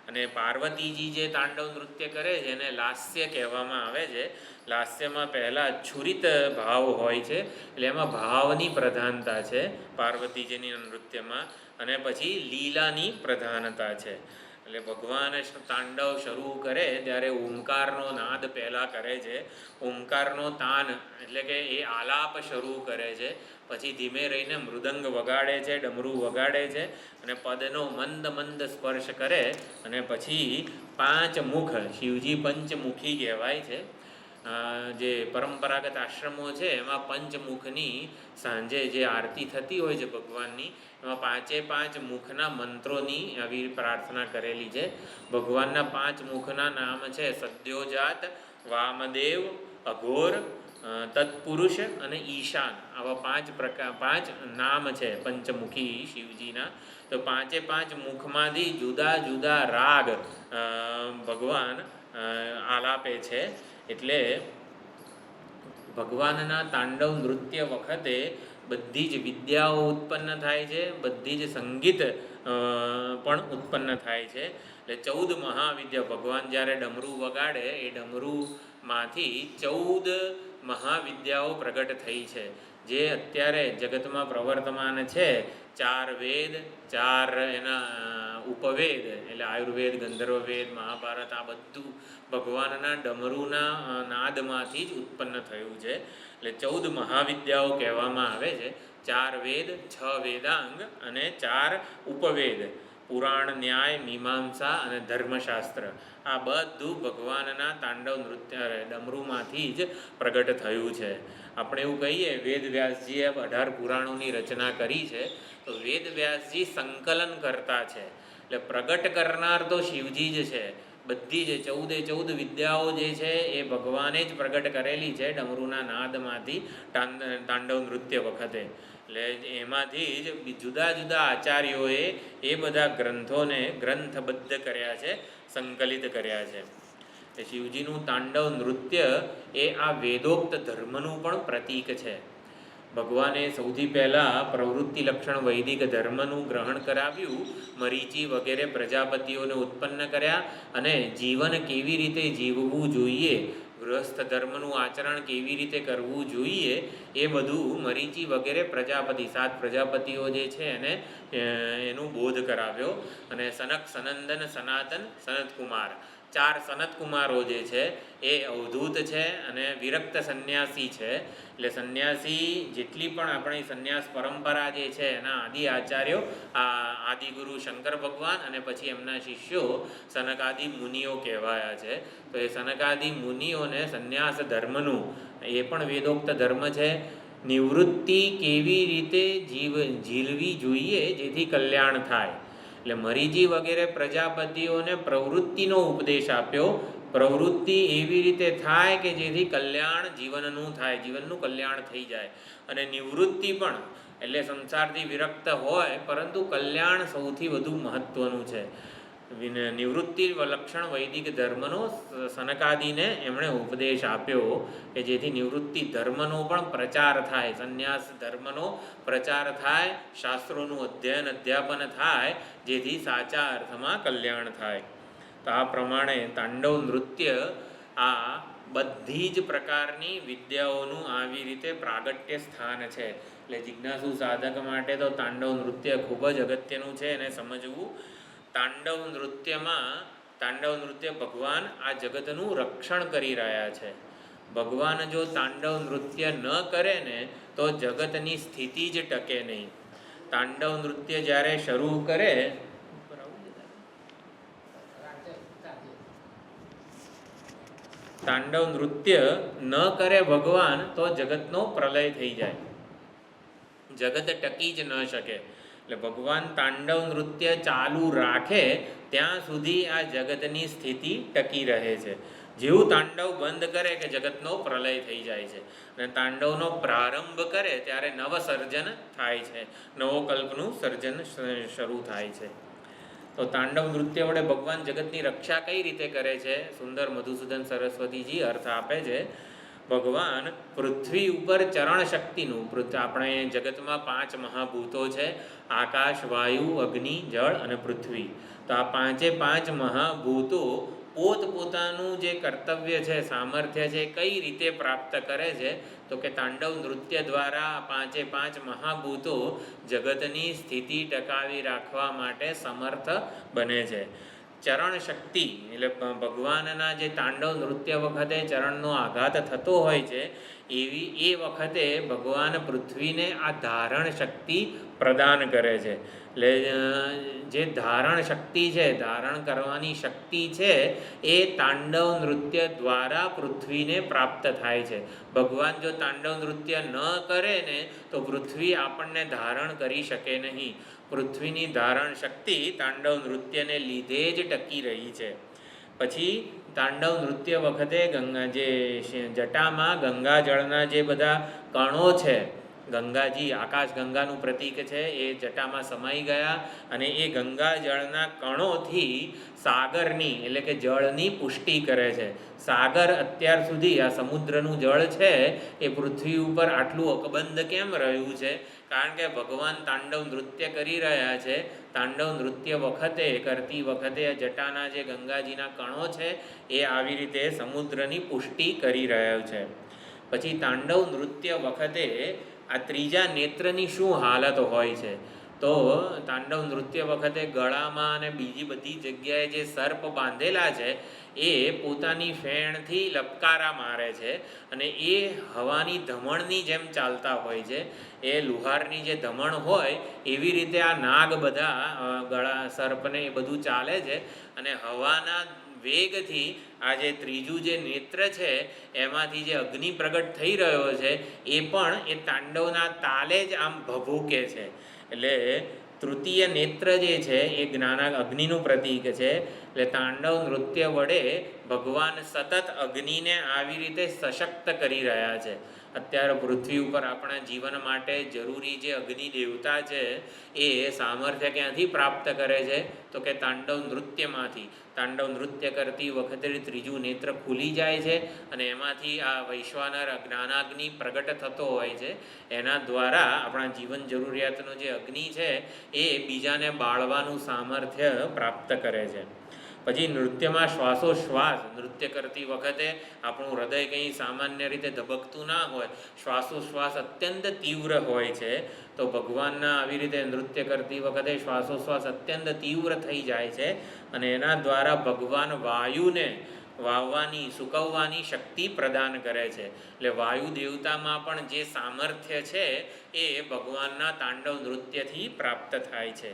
અને પાર્વતીજી જે તાંડવ નૃત્ય કરે છે એને લાસ્ય કહેવામાં આવે છે. લાસ્યમાં પહેલાં છુરિત ભાવ હોય છે, એટલે એમાં ભાવની પ્રધાનતા છે પાર્વતીજીની નૃત્યમાં, અને પછી લીલાની પ્રધાનતા છે. એટલે ભગવાન તાંડવ શરૂ કરે ત્યારે ઓમકારનો નાદ પહેલાં કરે છે. ઓમકારનો તાન એટલે કે એ આલાપ શરૂ કરે છે, પછી ધીમે રહીને મૃદંગ વગાડે છે, ડમરું વગાડે છે અને પદનો મંદ મંદ સ્પર્શ કરે અને પછી પાંચ મુખ, શિવજી પંચમુખી કહેવાય છે. જે પરંપરાગત આશ્રમો છે એમાં પંચમુખની સાંજે જે આરતી થતી હોય છે ભગવાનની, એમાં પાંચે પાંચ મુખના મંત્રોની આવી પ્રાર્થના કરેલી છે. ભગવાનના પાંચ મુખના નામ છે સદ્યોજાત, વામદેવ, અઘોર, તત્પુરુષ અને ઈશાન. આવા પાંચ નામ છે પંચમુખી શિવજીના. તો પાંચે પાંચ મુખમાંથી જુદા જુદા રાગ ભગવાન આલાપે છે. એટલે ભગવાનના તાંડવ નૃત્ય વખતે બધી જ વિદ્યાઓ ઉત્પન્ન થાય છે, બધી જ સંગીત પણ ઉત્પન્ન થાય છે. એટલે 14 મહાવિદ્યા, ભગવાન જ્યારે ડમરું વગાડે એ ડમરુમાંથી 14 મહાવિદ્યાઓ પ્રગટ થઈ છે, જે અત્યારે જગતમાં પ્રવર્તમાન છે. 4 વેદ, 4 એના ઉપવેદ એટલે આયુર્વેદ, ગંધર્વવેદ, મહાભારત, આ બધું ભગવાનના ડમરુના નાદમાંથી જ ઉત્પન્ન થયું છે. એટલે 14 મહાવિદ્યાઓ કહેવામાં આવે છે. 4 વેદ, 6 વેદાંગ અને 4 ઉપવેદ, પુરાણ, ન્યાય, મીમાંસા અને ધર્મશાસ્ત્ર. આ બધું ભગવાનના તાંડવ નૃત્ય ડમરુમાંથી જ પ્રગટ થયું છે. આપણે એવું કહીએ વેદ વ્યાસજીએ 18 પુરાણોની રચના કરી છે, તો વેદ વ્યાસજી સંકલન કરતા છે. એટલે પ્રગટ કરનાર તો શિવજી જ છે. બધી જ 14 વિદ્યાઓ જે છે એ ભગવાને જ પ્રગટ કરેલી છે ડમરુના નાદમાંથી તાંડવ નૃત્ય વખતે. એટલે એમાંથી જ જુદા જુદા આચાર્યોએ એ બધા ગ્રંથોને ગ્રંથબદ્ધ કર્યા છે, સંકલિત કર્યા છે. શિવજીનું તાંડવ નૃત્ય એ આ વેદોક્ત ધર્મનું પણ પ્રતીક છે. ભગવાને સૌથી પહેલાં પ્રવૃત્તિ લક્ષણ વૈદિક ધર્મનું ગ્રહણ કરાવ્યું, મરીચી વગેરે પ્રજાપતિઓને ઉત્પન્ન કર્યા અને જીવન કેવી રીતે જીવવું જોઈએ ગૃહસ્થ ધર્મનું આચરણ કેવી રીતે કરવું જોઈએ એ બધું મરીચી વગેરે પ્રજાપતિ 7 પ્રજાપતિઓ જે છે એને એનું બોધ કરાવ્યો. અને સનક, સનંદન, સનાતન, સનતકુમાર 4 સનતકુમારો જે છે એ અવધૂત છે અને વિરક્ત સંન્યાસી છે. એટલે સંન્યાસી જેટલી પણ આપણી સંન્યાસ પરંપરા જે છે એના આદિ આચાર્યો આ આદિગુરુ શંકર ભગવાન અને પછી એમના શિષ્યો સનકાદિ મુનિઓ કહેવાયા છે. તો એ સનકાદિ મુનિઓને સંન્યાસ ધર્મનું, એ પણ વેદોક્ત ધર્મ છે, નિવૃત્તિ કેવી રીતે જીલવી જોઈએ જેથી કલ્યાણ થાય. એટલે મરીચી વગેરે પ્રજાપતિઓને પ્રવૃત્તિનો ઉપદેશ આપ્યો. પ્રવૃત્તિ એવી રીતે થાય કે જેથી કલ્યાણ જીવનનું થાય, જીવનનું કલ્યાણ થઈ જાય. અને નિવૃત્તિ પણ, એટલે સંસારથી વિરક્ત હોય પરંતુ કલ્યાણ સૌથી વધુ મહત્ત્વનું છે. નિવૃત્તિ લક્ષણ વૈદિક ધર્મનો સનકાદિને એમણે ઉપદેશ આપ્યો કે જેથી નિવૃત્તિ ધર્મનો પણ પ્રચાર થાય, સંન્યાસ ધર્મનો પ્રચાર થાય, શાસ્ત્રોનું અધ્યાપન થાય, જેથી સાચા અર્થમાં કલ્યાણ થાય. તો આ પ્રમાણે તાંડવ નૃત્ય આ બધી જ પ્રકારની વિદ્યાઓનું આવી રીતે પ્રાગટ્ય સ્થાન છે. એટલે જિજ્ઞાસુ સાધક માટે તો તાંડવ નૃત્ય ખૂબ જ અગત્યનું છે એને સમજવું. તાંડવ નૃત્ય ભગવાન આ જગતનું રક્ષણ કરી રહ્યા છે. ભગવાન જો તાંડવ નૃત્ય ન કરે ને તો જગતની સ્થિતિ જ ટકે નહીં. તાંડવ નૃત્ય જ્યારે શરૂ કરે, તાંડવ નૃત્ય ન કરે ભગવાન તો જગતનો પ્રલય થઈ જાય, જગત ટકી જ ન શકે. એટલે ભગવાન તાંડવ નૃત્ય ચાલુ રાખે ત્યાં સુધી આ જગતની સ્થિતિ ટકી રહે છે. જેવું તાંડવ બંધ કરે કે જગતનો પ્રલય થઈ જાય છે. અને તાંડવનો પ્રારંભ કરે ત્યારે નવસર્જન થાય છે, નવો કલ્પનું સર્જન શરૂ થાય છે. તો તાંડવ નૃત્ય વડે ભગવાન જગતની રક્ષા કઈ રીતે કરે છે? સુંદર મધુસૂદન સરસ્વતીજી અર્થ આપે છે. ભગવાન પૃથ્વી ઉપર ચરણ શક્તિનું, આપણે જગતમાં 5 મહાભૂતો છે, આકાશ, વાયુ, અગ્નિ, જળ અને પૃથ્વી. તો આ 5 મહાભૂતો પોતપોતાનું જે કર્તવ્ય છે, સામર્થ્ય છે, કઈ રીતે પ્રાપ્ત કરે છે? તો કે તાંડવ નૃત્ય દ્વારા 5 મહાભૂતો જગતની સ્થિતિ ટકાવી રાખવા માટે સમર્થ બને છે. ચરણ શક્તિ એટલે ભગવાનના જે તાંડવ નૃત્ય વખતે ચરણનો આઘાત થતો હોય છે એવી એ વખતે ભગવાન પૃથ્વીને આ ધારણ શક્તિ પ્રદાન કરે છે. એટલે જે ધારણ શક્તિ છે, ધારણ કરવાની શક્તિ છે, એ તાંડવ નૃત્ય દ્વારા પૃથ્વીને પ્રાપ્ત થાય છે. ભગવાન જો તાંડવ નૃત્ય ન કરે ને તો પૃથ્વી આપણને ધારણ કરી શકે નહીં. પૃથ્વીની ધારણ શક્તિ તાંડવ નૃત્યને લીધે જ ટકી રહી છે. પછી તાંડવ નૃત્ય વખતે જે જટામાં ગંગાજળના જે બધા કણો છે, ગંગાજી આકાશ ગંગાનું પ્રતીક છે, એ જટામાં સમાઈ ગયા અને એ ગંગાજળના કણોથી સાગરની એટલે કે જળની પુષ્ટિ કરે છે. સાગર અત્યાર સુધી આ સમુદ્રનું જળ છે એ પૃથ્વી ઉપર આટલું અકબંધ કેમ રહ્યું છે? કારણ કે ભગવાન તાંડવ નૃત્ય કરી રહ્યા છે. તાંડવ નૃત્ય કરતી વખતે જટાના જે ગંગાજીના કણો છે એ આવી રીતે સમુદ્રની પુષ્ટિ કરી રહ્યો છે. પછી તાંડવ નૃત્ય વખતે આ ત્રીજા નેત્રની શું હાલત હોય છે? તો તાંડવ નૃત્ય વખતે ગળામાં અને બીજી બધી જગ્યાએ જે સર્પ બાંધેલા છે એ પોતાની ફેણથી લપકારા મારે છે અને એ હવાની ધમણની જેમ ચાલતા હોય છે. એ લુહારની જે ધમણ હોય એવી રીતે આ નાગ બધા ગળા સર્પને એ બધું ચાલે છે અને હવાના વેગથી આ જે ત્રીજું જે નેત્ર છે એમાંથી જે અગ્નિ પ્રગટ થઈ રહ્યો છે એ પણ એ તાંડવના તાલે જ આમ ભભૂકે છે. એટલે તૃતીય નેત્ર જે છે એ અગ્નિનું પ્રતીક છે. એટલે તાંડવ નૃત્ય વડે ભગવાન સતત અગ્નિને આવી રીતે સશક્ત કરી રહ્યા છે. અત્યારે પૃથ્વી ઉપર આપણા જીવન માટે જરૂરી જે અગ્નિ દેવતા છે એ સામર્થ્ય ક્યાંથી પ્રાપ્ત કરે છે? તો કે તાંડવ નૃત્યમાંથી. તાંડવ નૃત્ય કરતી વખતે ત્રીજું નેત્ર ખુલી જાય છે અને એમાંથી આ વૈશ્વાનર જ્ઞાનાગ્નિ પ્રગટ થતો હોય છે. એના દ્વારા આપણા જીવન જરૂરિયાતનો જે અગ્નિ છે એ બીજાને બાળવાનું સામર્થ્ય પ્રાપ્ત કરે છે. પછી નૃત્યમાં શ્વાસોશ્વાસ, નૃત્ય કરતી વખતે આપણું હૃદય કંઈ સામાન્ય રીતે ધબકતું ના હોય, શ્વાસોશ્વાસ અત્યંત તીવ્ર હોય છે. તો ભગવાનના આવી રીતે નૃત્ય કરતી વખતે શ્વાસોશ્વાસ અત્યંત તીવ્ર થઈ જાય છે અને એના દ્વારા ભગવાન વાયુને વાવવાની, સૂકવવાની શક્તિ પ્રદાન કરે છે. એટલે વાયુ દેવતામાં પણ જે સામર્થ્ય છે એ ભગવાનના તાંડવ નૃત્યથી પ્રાપ્ત થાય છે.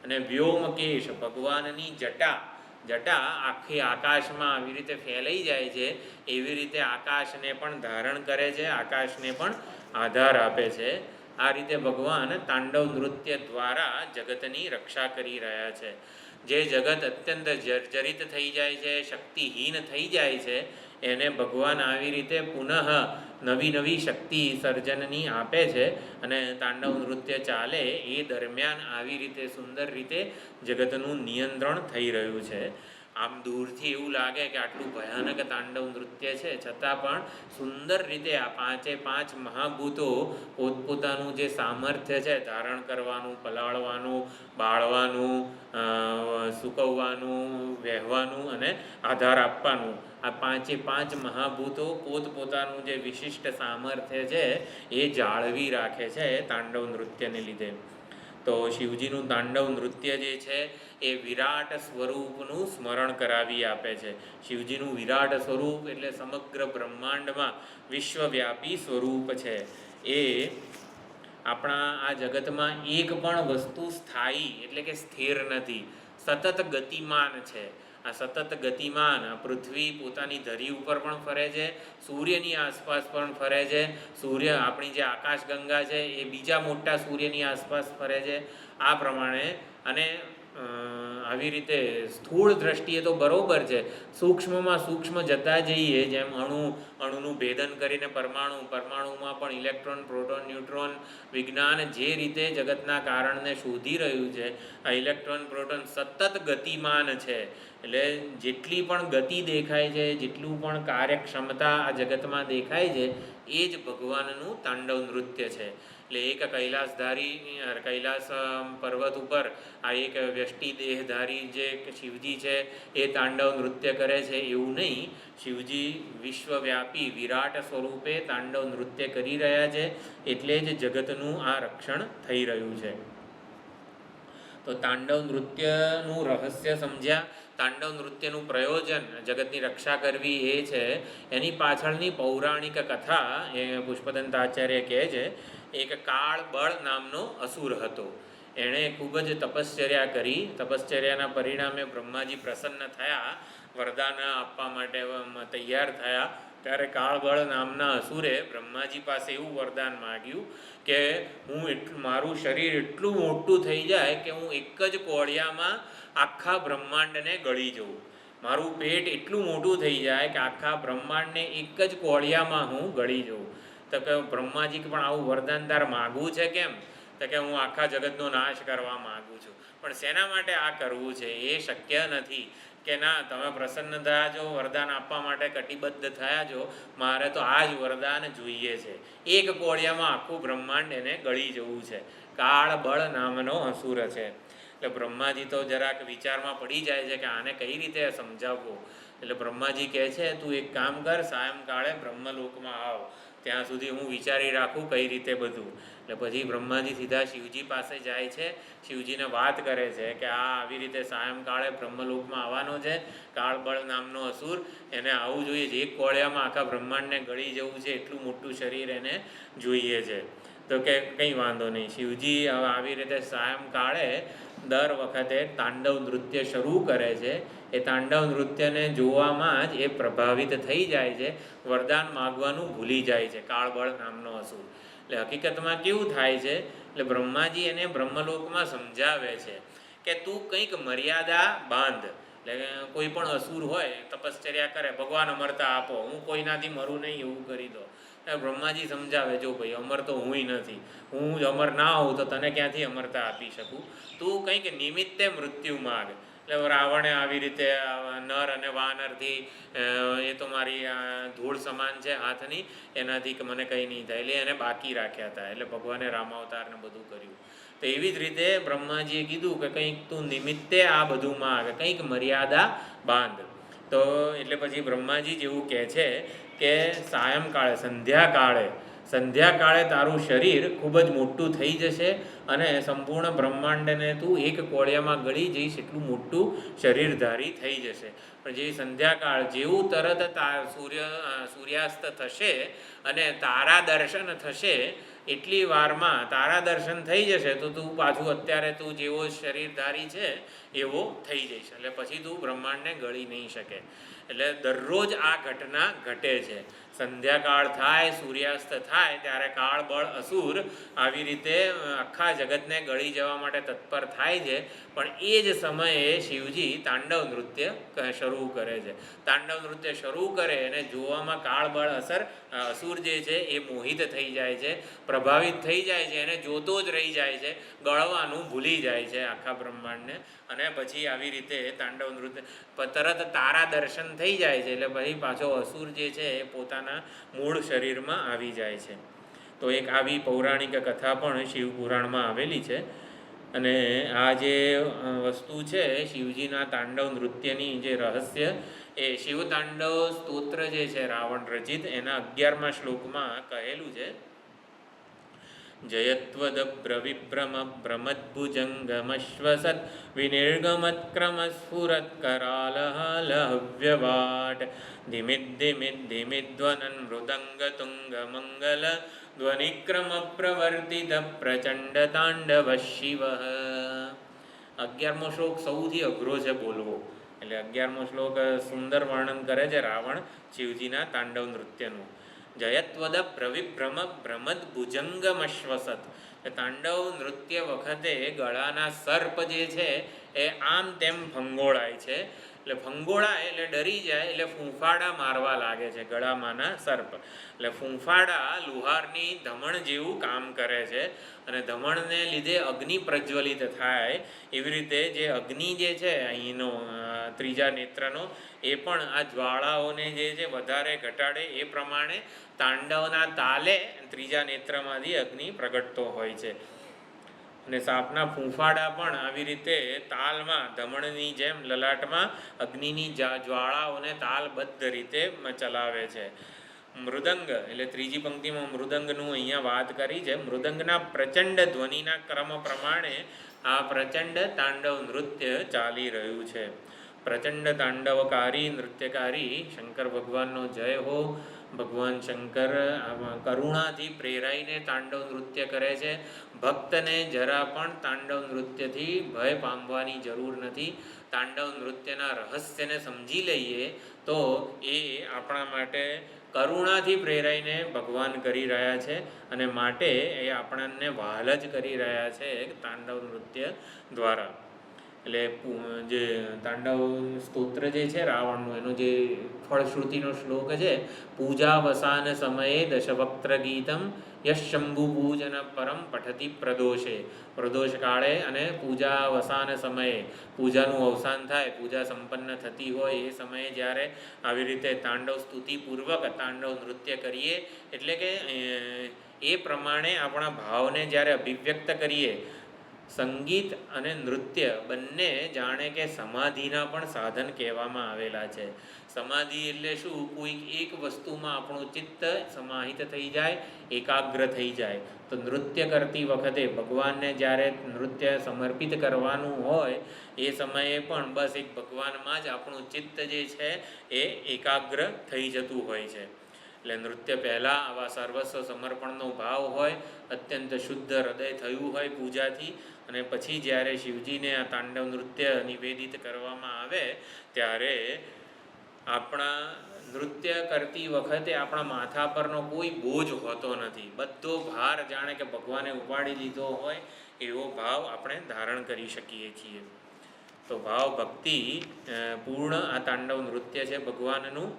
અને વ્યોમકેશ, ભગવાનની જટા આખી આકાશમાં આવી રીતે ફેલાઈ જાય છે, એવી રીતે આકાશને પણ ધારણ કરે છે, આકાશને પણ આધાર આપે છે. આ રીતે ભગવાન તાંડવ નૃત્ય દ્વારા જગતની રક્ષા કરી રહ્યા છે. જે જગત અત્યંત જર્જરિત થઈ જાય છે, શક્તિહીન થઈ જાય છે, એને ભગવાન આવી રીતે પુનઃ નવી નવી શક્તિ સર્જનની આપે છે. અને તાંડવ નૃત્ય ચાલે એ દરમિયાન આવી રીતે સુંદર રીતે જગતનું નિયંત્રણ થઈ રહ્યું છે. આમ દૂરથી એવું લાગે કે આટલું ભયાનક તાંડવ નૃત્ય છે, છતાં પણ સુંદર રીતે આ પાંચે પાંચ મહાભૂતો પોતપોતાનું જે સામર્થ્ય છે ધારણ કરવાનું, પલાળવાનું, બાળવાનું, સૂકવવાનું, વહેવાનું અને આધાર આપવાનું, આ પાંચે પાંચ મહાભૂતો પોતપોતાનું જે વિશિષ્ટ સામર્થ્ય છે એ જાળવી રાખે છે તાંડવ નૃત્યને લીધે. તો શિવજીનું તાંડવ નૃત્ય જે છે એ વિરાટ સ્વરૂપનું સ્મરણ કરાવી આપે છે. શિવજીનું વિરાટ સ્વરૂપ એટલે સમગ્ર બ્રહ્માંડમાં વિશ્વવ્યાપી સ્વરૂપ છે. એ આપણા આ જગતમાં એક પણ વસ્તુ સ્થાયી એટલે કે સ્થિર નથી, સતત ગતિમાન છે. આ સતત ગતિમાન પૃથ્વી પોતાની ધરી ઉપર પણ ફરે છે, સૂર્યની આસપાસ પણ ફરે છે. સૂર્ય, આપણી જે આકાશગંગા છે એ બીજા મોટા સૂર્યની આસપાસ ફરે છે. આ પ્રમાણે અને આવી રીતે સ્થૂળ દ્રષ્ટિએ તો બરોબર છે, સૂક્ષ્મમાં સૂક્ષ્મ જતા જઈએ, જેમ અણુનું ભેદન કરીને પરમાણુમાં પણ ઇલેક્ટ્રોન, પ્રોટોન, ન્યુટ્રોન વિજ્ઞાન જે રીતે જગતના કારણને શોધી રહ્યું છે, આ ઇલેક્ટ્રોન, પ્રોટોન સતત ગતિમાન છે. એટલે જેટલી પણ ગતિ દેખાય છે, જેટલું પણ કાર્યક્ષમતા આ જગતમાં દેખાય છે, એ જ ભગવાનનું તાંડવ નૃત્ય છે. એટલે એક કૈલાસ પર્વત ઉપર આ એક વ્યષ્ટિ દેહધારી જે શિવજી છે એ તાંડવ નૃત્ય કરે છે એવું નહીં. શિવજી વિશ્વવ્યાપી વિરાટ સ્વરૂપે તાંડવ નૃત્ય કરી રહ્યા છે, એટલે જ જગતનું આ રક્ષણ થઈ રહ્યું છે. તો તાંડવ નૃત્યનું રહસ્ય સમજ્યા. તાંડવ નૃત્યનું પ્રયોજન જગતની રક્ષા કરવી એ છે. એની પાછળની પૌરાણિક કથા એ પુષ્પદંત આચાર્ય કહે છે. એક કાળબળ નામનો અસુર હતો. એણે ખૂબ જ તપશ્ચર્યા કરી. તપશ્ચર્યાના પરિણામે બ્રહ્માજી પ્રસન્ન થયા, વરદાન આપવા માટે તૈયાર થયા. ત્યારે કાળબળ નામના અસુરે બ્રહ્માજી પાસે એવું વરદાન માગ્યું કે મારું શરીર એટલું મોટું થઈ જાય કે હું એક જ કોળિયામાં આખા બ્રહ્માંડને ગળી જઉં. મારું પેટ એટલું મોટું થઈ જાય કે આખા બ્રહ્માંડને એક જ કોળિયામાં હું ગળી જઉં. તો કે બ્રહ્માજી પણ આવું વરદાન તાર માગવું છે કેમ? તો કે હું આખા જગતનો નાશ કરવા માગું છું. પણ શેના માટે આ કરવું છે? એ શક્ય નથી. કે ના, તમે પ્રસન્ન થયા છો, વરદાન આપવા માટે કટિબદ્ધ થયા છો, મારે તો આ જ વરદાન જોઈએ છે. એક કોળિયામાં આખું બ્રહ્માંડ એને ગળી જવું છે. કાળબળ નામનો અસુર છે. એટલે બ્રહ્માજી તો જરાક વિચારમાં પડી જાય છે કે આને કઈ રીતે સમજાવવો. એટલે બ્રહ્માજી કહે છે, તું એક કામ કર, સાયંકાળે બ્રહ્મલોકમાં આવ, ત્યાં સુધી હું વિચારી રાખું કઈ રીતે બધું. એટલે પછી બ્રહ્માજી સીધા શિવજી પાસે જાય છે, શિવજીને વાત કરે છે કે આ આવી રીતે સાયંકાળે બ્રહ્મલોકમાં આવવાનો છે કાળબળ નામનો અસુર, એને આવવું જોઈએ છે, એક કોળિયામાં આખા બ્રહ્માંડને ગળી જવું છે, એટલું મોટું શરીર એને જોઈએ છે. તો કે કંઈ વાંધો નહીં. શિવજી આવી રીતે સાયંકાળે દર વખતે તાંડવ નૃત્ય શરૂ કરે છે. એ તાંડવ નૃત્યને જોવામાં જ એ પ્રભાવિત થઈ જાય છે, વરદાન માગવાનું ભૂલી જાય છે કાળબળ નામનો અસુર. એટલે હકીકતમાં કેવું થાય છે, એટલે બ્રહ્માજી એને બ્રહ્મલોકમાં સમજાવે છે કે તું કંઈક મર્યાદા બાંધ. એટલે કોઈ પણ અસુર હોય, તપશ્ચર્યા કરે, ભગવાન અમરતા આપો, હું કોઈનાથી મરું નહીં એવું કરી દો. બ્રહ્માજી સમજાવે, જો ભાઈ અમર તો હુંય નથી, હું જ અમર ના હોઉં તો તને ક્યાંથી અમરતા આપી શકું, તું કંઈક નિમિત્તે મૃત્યુ માગ. એટલે રાવણે આવી રીતે નર અને વાનરથી એ તો મારી ધૂળ સમાન છે હાથની, એનાથી મને કંઈ નહીં થાય, એટલે એને બાકી રાખ્યા હતા. એટલે ભગવાને રામાવતારને બધું કર્યું. તો એવી જ રીતે બ્રહ્માજીએ કીધું કે કંઈક તું નિમિત્તે આ બધું માગ, કંઈક મર્યાદા બાંધ. તો એટલે પછી બ્રહ્માજી જેવું કહે છે કે સાયંકાળે સંધ્યાકાળે તારું શરીર ખૂબ જ મોટું થઈ જશે અને સંપૂર્ણ બ્રહ્માંડને તું એક કોળિયામાં ગળી જઈશ એટલું મોટું શરીરધારી થઈ જશે. પણ જે સંધ્યાકાળ જેવું તરત સૂર્યાસ્ત થશે અને તારા દર્શન થશે, એટલી વારમાં તારા દર્શન થઈ જશે તો તું પાછું અત્યારે તું જેવો શરીરધારી છે એવો થઈ જઈશ. એટલે પછી તું બ્રહ્માંડને ગળી નહીં શકે. એટલે દરરોજ આ ઘટના ઘટે છે. સંધ્યાકાળ થાય, સૂર્યાસ્ત થાય ત્યારે કાળ બળ અસુર આવી રીતે આખા જગતને ગળી જવા માટે તત્પર થાય છે. પણ એ જ સમયે શિવજી તાંડવ નૃત્ય શરૂ કરે છે. તાંડવ નૃત્ય શરૂ કરે અને જોવામાં કાળ બળ અસુર જે છે એ મોહિત થઈ જાય છે, પ્રભાવિત થઈ જાય છે, એને જોતો જ રહી જાય છે, ગળવાનું ભૂલી જાય છે આખા બ્રહ્માંડને. અને પછી આવી રીતે તાંડવ નૃત્ય તરત તારા દર્શન થઈ જાય છે એટલે પછી પાછો અસુર જે છે એ પોતાના મૂળ શરીરમાં આવી જાય છે. તો એક આવી પૌરાણિક કથા પણ શિવપુરાણમાં આવેલી છે. અને આ જે વસ્તુ છે શિવજીના તાંડવ નૃત્યની જે રહસ્ય, એ શિવતાંડવ સ્તોત્ર જે છે રાવણ રચિત, એના 11મા શ્લોકમાં કહેલું છે. જયત્વદ પ્રવિભ્રમ ભ્રમદ્ભુજંગમશ્વસત વિનિર્ગમત્ક્રમસ્ફુરત કરાલહલહવ્યવાટ ધીમિદ્ધીમિદ્ધીમિદ્વનન મૃદંગતુંગમંગલ ધ્વનિક્રમ પ્રવર્તિત પ્રચંડ તાંડવ શિવ. 11મો શ્લોક સૌથી અઘરો છે બોલવો. એટલે 11મો શ્લોક સુંદર વર્ણન કરે છે રાવણ શિવજીના તાંડવ નૃત્યનું. જયત્વદ પ્રવિભ્રમ ભ્રમદ ભુજંગમશ્વસત. તાંડવ નૃત્ય વખતે ગળાના સર્પ જે છે એ આમ તેમ ભંગોળાય છે. એટલે ભંગોળાય એટલે ડરી જાય એટલે ફૂંફાડા મારવા લાગે છે ગળામાંના સર્પ. એટલે ફૂંફાડા લુહારની ધમણ જેવું કામ કરે છે અને ધમણને લીધે અગ્નિ પ્રજ્વલિત થાય. એવી રીતે જે અગ્નિ જે છે અહીંનો ત્રીજા નેત્રનો, એ પણ આ જ્વાળાઓને જે છે વધારે ઘટાડે એ પ્રમાણે તાંડવના તાલે ત્રીજા નેત્રમાંથી અગ્નિ પ્રગટતો હોય છે. અને સાપના ફૂંફાડા પણ આવી રીતે તાલમાં ધમણની જેમ લલાટમાં અગ્નિની જ્વાળાઓને તાલબદ્ધ રીતે ચલાવે છે. મૃદંગ એટલે ત્રીજી પંક્તિમાં મૃદંગનું અહીંયા વાત કરી છે. મૃદંગના પ્રચંડ ધ્વનિના ક્રમ પ્રમાણે આ પ્રચંડ તાંડવ નૃત્ય ચાલી રહ્યું છે. પ્રચંડ તાંડવકારી નૃત્યકારી શંકર ભગવાનનો જય હો. ભગવાન શંકર કરુણાથી પ્રેરાઈને તાંડવ નૃત્ય કરે છે. ભક્તને જરા પણ તાંડવ નૃત્યથી ભય પામવાની જરૂર નથી. તાંડવ નૃત્યના રહસ્યને સમજી લઈએ તો એ આપણા માટે કરુણાથી પ્રેરાઈને ભગવાન કરી રહ્યા છે અને માટે એ આપણને વહાલ જ કરી રહ્યા છે તાંડવ નૃત્ય દ્વારા. એટલે જે તાંડવ સ્તોત્ર જે છે રાવણનું, એનો જે ફળશ્રુતિનો શ્લોક છે, પૂજાવસાન સમયે દશવક્ત્ર ગીતમ યશ શંભુ પૂજન પરમ પઠતી પ્રદોષે. પ્રદોષ કાળે અને પૂજાવસાન સમયે, પૂજાનું અવસાન થાય, પૂજા સંપન્ન થતી હોય એ સમયે જ્યારે આવી રીતે તાંડવ સ્તુતિપૂર્વક તાંડવ નૃત્ય કરીએ, એટલે કે એ પ્રમાણે આપણા ભાવને જ્યારે અભિવ્યક્ત કરીએ. સંગીત અને નૃત્ય બંને જાણે કે સમાધિના પણ સાધન કહેવામાં આવેલા છે. સમાધિ એટલે શું? કોઈક એક વસ્તુમાં આપણું ચિત્ત સમાહિત થઈ જાય, એકાગ્ર થઈ જાય. તો નૃત્ય કરતી વખતે ભગવાનને જ્યારે નૃત્ય સમર્પિત કરવાનું હોય એ સમયે પણ બસ એક ભગવાનમાં જ આપણું ચિત્ત જે છે એ એકાગ્ર થઈ જતું હોય છે. એટલે નૃત્ય પહેલાં આવા સર્વસ્વ સમર્પણનો ભાવ હોય, અત્યંત શુદ્ધ હૃદય થયું હોય પૂજાથી, અને પછી જ્યારે શિવજીને આ તાંડવ નૃત્ય નિવેદિત કરવામાં આવે ત્યારે આપણા નૃત્ય કરતી વખતે આપણા માથા પરનો કોઈ બોજ હોતો નથી. બધો ભાર જાણે કે ભગવાને ઉપાડી લીધો હોય એવો ભાવ આપણે ધારણ કરી શકીએ છીએ. તો ભાવ ભક્તિ પૂર્ણ આ તાંડવ નૃત્ય છે ભગવાનનું.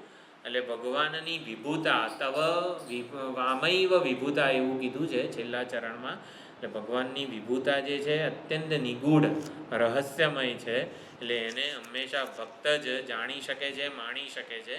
એટલે ભગવાનની વિભૂતા, તવ વામૈવ વિભૂતા એવું કીધું છે છેલ્લા ચરણમાં. એટલે ભગવાનની વિભૂતા જે છે અત્યંત નિગૂઢ રહસ્યમય છે. એટલે એને હંમેશા ભક્ત જ જાણી શકે છે, માણી શકે છે.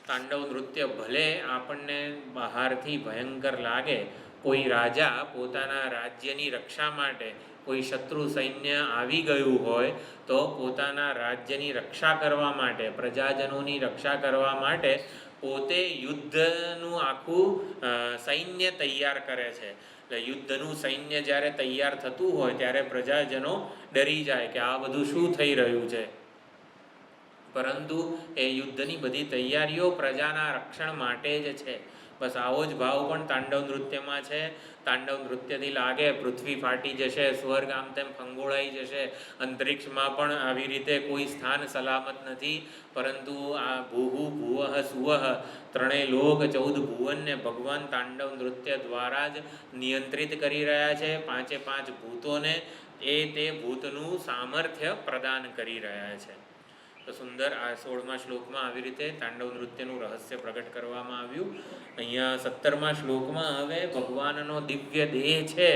તાંડવ નૃત્ય ભલે આપણને બહારથી ભયંકર લાગે, કોઈ રાજા પોતાના રાજ્યની રક્ષા માટે કોઈ શત્રુ સૈન્ય આવી ગયું હોય તો પોતાના રાજ્યની રક્ષા કરવા માટે, પ્રજાજનોની રક્ષા કરવા માટે પોતે યુદ્ધનું આખું સૈન્ય તૈયાર કરે છે. એટલે યુદ્ધનું સૈન્ય જ્યારે તૈયાર થતું હોય ત્યારે પ્રજાજનો ડરી જાય કે આ બધું શું થઈ રહ્યું છે. પરંતુ એ યુદ્ધની બધી તૈયારીઓ પ્રજાના રક્ષણ માટે જ છે. બસ આવો જ ભાવ પણ તાંડવ નૃત્યમાં છે. તાંડવ નૃત્યથી લાગે પૃથ્વી ફાટી જશે, સ્વર્ગ આમ તેમ ફંગોળાઈ જશે, અંતરિક્ષમાં પણ આવી રીતે કોઈ સ્થાન સલામત નથી. પરંતુ આ ભૂહુ ભુવઃ સુવઃ ત્રણેય લોક 14 ભુવનને ભગવાન તાંડવ નૃત્ય દ્વારા જ નિયંત્રિત કરી રહ્યા છે. 5 ભૂતોને તે ભૂતનું સામર્થ્ય પ્રદાન કરી રહ્યા છે. તો સુંદર આ 16મા શ્લોકમાં આવી રીતે તાંડવ નૃત્યનું રહસ્ય પ્રગટ કરવામાં આવ્યું. અહીંયા 17મા શ્લોકમાં હવે ભગવાનનો દિવ્ય દેહ છે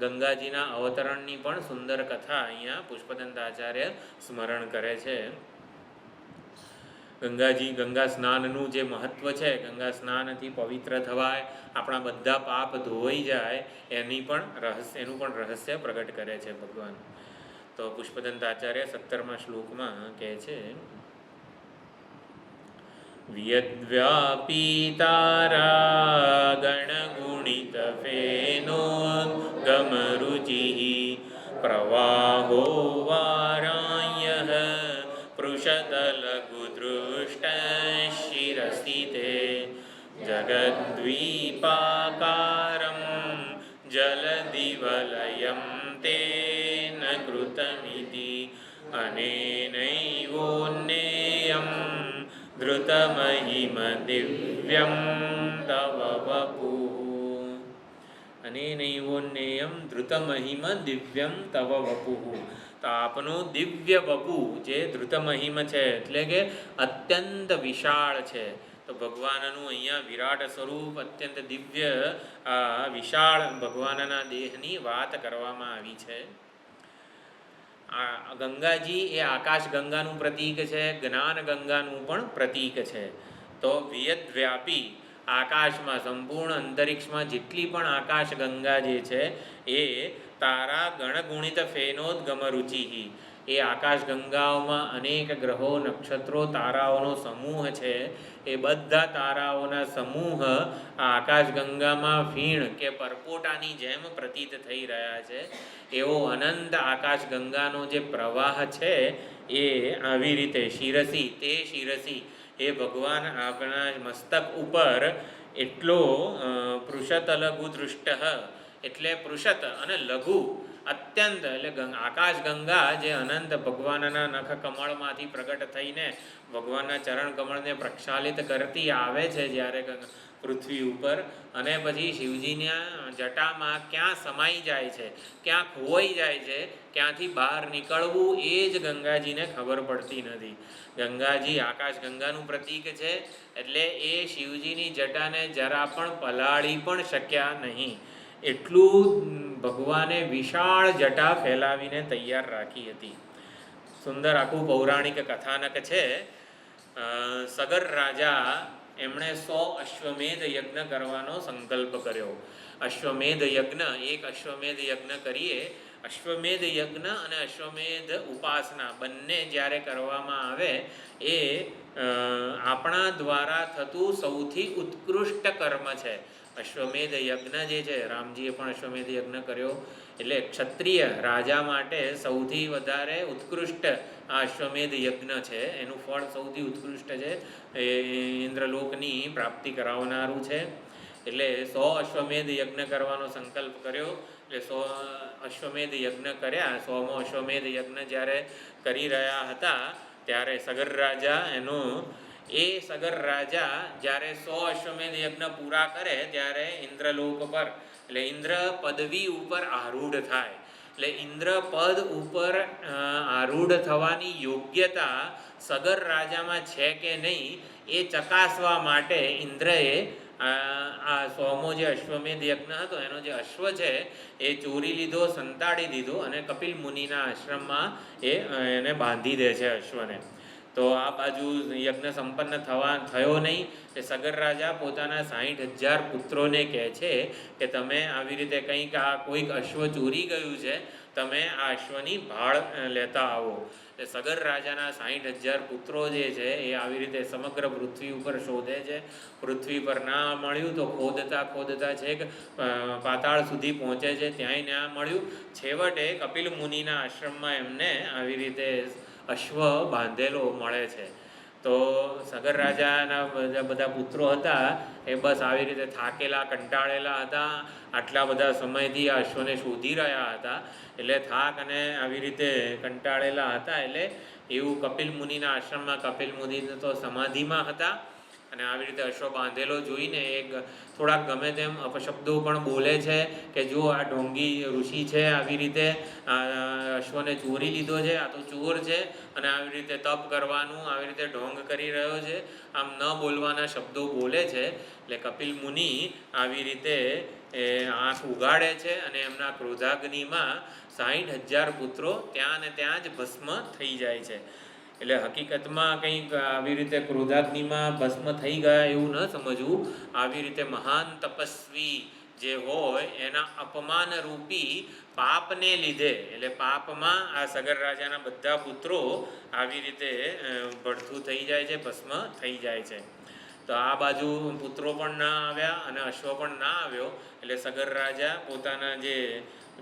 ગંગાજીના અવતરણની પણ સુંદર કથા અહીંયા પુષ્પદંત આચાર્ય સ્મરણ કરે છે. ગંગા સ્નાનનું જે મહત્વ છે, ગંગા સ્નાનથી પવિત્ર થવાય, આપણા બધા પાપ ધોવાઈ જાય, એનું પણ રહસ્ય પ્રગટ કરે છે ભગવાન. તો પુષ્પદંત આચાર્ય 17મા શ્લોકમાં કહે છે, વિયદ્વ્યાપી તારા ગણગુણિત ફેનોદ્ગમરુચિ પ્રવાહો વારાયઃ પૃષતલઘુદૃષ્ટ શિરસી તે જગદ્વીપાકારં જલદિવલયં તેન કૃતમિતિ અનેનૈવોન્નેયં ધૃતમહિમ દિવ્યં તવ વપુઃ. અનેનૈવોન્નેયં ધૃતમહિમ દિવ્યં તવ વપુઃ. તો આપનું દિવ્ય વપુ જે ધૃતમહિમ છે એટલે કે અત્યંત વિશાળ છે. તો ભગવાનનું અહીંયા વિરાટ સ્વરૂપ અત્યંત દિવ્ય વિશાળ ભગવાનના દેહની વાત કરવામાં આવી છે. ગંગાજી એ આકાશ ગંગાનું પ્રતીક છે, જ્ઞાન ગંગાનું પણ પ્રતીક છે. તો વિયદ્વ્યાપી આકાશમાં સંપૂર્ણ અંતરિક્ષમાં જેટલી પણ આકાશ ગંગા જે છે એ તારા ગણગુણિત ફેનોદ્ગમ રુચિ. એ આકાશ ગંગાઓમાં અનેક ગ્રહો, નક્ષત્રો, તારાઓનો સમૂહ છે. એ બધા તારાઓના સમૂહ આકાશ ગંગામાં ફીણ કે પરપોટાની જેમ પ્રતીત થઈ રહ્યા છે. એવો અનંત આકાશ ગંગાનો જે પ્રવાહ છે એ આવી રીતે શિરસી એ ભગવાન આપણા મસ્તક ઉપર એટલો પૃષત લઘુ દૃષ્ટ એટલે પૃષત અને લઘુ અત્યંત એટલે આકાશ ગંગા જે અનંત ભગવાનના નખ કમળમાંથી પ્રગટ થઈને ભગવાનના ચરણ કમળને પ્રક્ષાલિત કરતી આવે છે જ્યારે પૃથ્વી ઉપર, અને પછી શિવજીના જટામાં ક્યાં સમાઈ જાય છે, ક્યાં ખોવાઈ જાય છે, ક્યાંથી બહાર નીકળવું એ જ ગંગાજીને ખબર પડતી નથી. ગંગાજી આકાશ ગંગાનું પ્રતીક છે એટલે એ શિવજીની જટાને જરા પણ પલાળી પણ શક્યા નહીં. એટલું ભગવાને વિશાળ જટા ફેલાવીને તૈયાર રાખી હતી. સુંદર આખું પૌરાણિક કથાનક છે. સગર રાજા એમણે 100 અશ્વમેધ યજ્ઞ કરવાનો સંકલ્પ કર્યો. અશ્વમેધ યજ્ઞ, એક અશ્વમેધ યજ્ઞ કરીએ. અશ્વમેધ યજ્ઞ અને અશ્વમેધ ઉપાસના બંને જ્યારે કરવામાં આવે એ આપણા દ્વારા થતું સૌથી ઉત્કૃષ્ટ કર્મ છે. અશ્વમેધ યજ્ઞ જે છે, રામજીએ પણ અશ્વમેધ યજ્ઞ કર્યો, એટલે ક્ષત્રિય રાજા માટે સૌથી વધારે ઉત્કૃષ્ટ આ અશ્વમેધ યજ્ઞ છે. એનું ફળ સૌથી ઉત્કૃષ્ટ છે, એ ઇન્દ્રલોકની પ્રાપ્તિ કરાવનારું છે. એટલે 100 અશ્વમેધ યજ્ઞ કરવાનો સંકલ્પ કર્યો. એટલે 100 અશ્વમેધ યજ્ઞ કર્યા. 100મો અશ્વમેધ યજ્ઞ જ્યારે કરી રહ્યા હતા ત્યારે સગર રાજા સગર રાજા જ્યારે 100 અશ્વમેધ યજ્ઞ પૂરા કરે ત્યારે ઇન્દ્રલોક પર એટલે ઇન્દ્ર પદવી ઉપર આરૂઢ થાય. એટલે ઇન્દ્ર પદ ઉપર આરૂઢ થવાની યોગ્યતા સગર રાજામાં છે કે નહીં એ ચકાસવા માટે ઇન્દ્રએ આ 100મો જે અશ્વમેધ યજ્ઞ હતો એનો જે અશ્વ છે એ ચોરી લીધો, સંતાડી દીધો અને કપિલ મુનિના આશ્રમમાં એને બાંધી દે છે અશ્વને. તો આ બાજુ યજ્ઞ સંપન્ન થયો નહીં. કે સગર રાજા પોતાના 60,000 પુત્રોને કહે છે કે તમે આવી રીતે કંઈક કોઈક અશ્વ ચોરી ગયું છે, તમે આ અશ્વની ભાળ લેતા આવો. એટલે સગર રાજાના 60,000 પુત્રો જે છે એ આવી રીતે સમગ્ર પૃથ્વી ઉપર શોધે છે. પૃથ્વી પર ના મળ્યું તો ખોદતા છેક પાતાળ સુધી પહોંચે છે, ત્યાંય ના મળ્યું. છેવટે કપિલ મુનિના આશ્રમમાં એમને આવી રીતે અશ્વ બાંધેલો મળે છે. તો સગર રાજાના બધા પુત્રો હતા એ બસ આવી રીતે થાકેલા કંટાળેલા હતા. આટલા બધા સમયથી આ અશ્વને શોધી રહ્યા હતા, એટલે થાક અને આવી રીતે કંટાળેલા હતા. એટલે એવું કપિલ મુનિના આશ્રમમાં, કપિલ મુનિ તો સમાધિમાં હતા, અને આવી રીતે અશ્વ બાંધેલો જોઈને એક થોડાક ગમે તેમ અપશબ્દો પણ બોલે છે કે જો આ ઢોંગી ઋષિ છે, આવી રીતે અશ્વને ચોરી લીધો છે, આ તો ચોર છે, અને આવી રીતે તપ કરવાનું આવી રીતે ઢોંગ કરી રહ્યો છે, આમ ન બોલવાના શબ્દો બોલે છે. એટલે કપિલ મુનિ આવી રીતે આંખ ઉગાડે છે અને એમના ક્રોધાગ્નિમાં 60,000 પુત્રો ત્યાં ને ત્યાં જ ભસ્મ થઈ જાય છે. એટલે હકીકતમાં કંઈક આવી રીતે ક્રોધાગ્નિમાં ભસ્મ થઈ ગયા એવું ન સમજવું. આવી રીતે મહાન તપસ્વી જે હોય એના અપમાનરૂપી પાપને લીધે, એટલે પાપમાં આ સગર રાજાના બધા પુત્રો આવી રીતે ભડથું થઈ જાય છે, ભસ્મ થઈ જાય છે. તો આ બાજુ પુત્રો પણ ના આવ્યા અને અશ્વ પણ ના આવ્યો. એટલે સગર રાજા પોતાના જે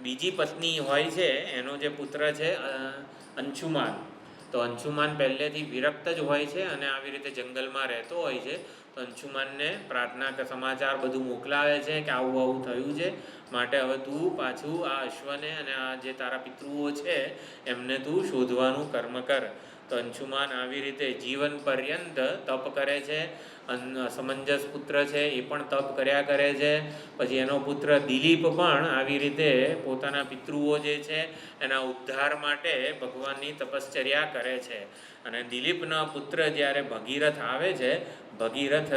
બીજી પત્ની હોય છે એનો જે પુત્ર છે અંશુમાન, તો અંશુમાન પહેલેથી વિરક્ત જ હોય છે અને આવી રીતે જંગલમાં રહેતો હોય છે. તો અંશુમાનને પ્રાર્થના સમાચાર બધું મોકલાવે છે કે આવું આવું થયું છે, માટે હવે તું પાછું આ અશ્વને અને આ જે તારા પિતૃઓ છે એમને તું શોધવાનું કર્મ કર. તો અંશુમાન આવી રીતે જીવન પર્યંત તપ કરે છે. સમંજસ પુત્ર છે એ પણ તપ કર્યા કરે છે. પછી એનો પુત્ર દિલીપ પણ આવી રીતે પોતાના પિતૃઓ જે છે એના ઉદ્ધાર માટે ભગવાનની તપશ્ચર્યા કરે છે. અને દિલીપના પુત્ર જ્યારે ભગીરથ આવે છે, ભગીરથ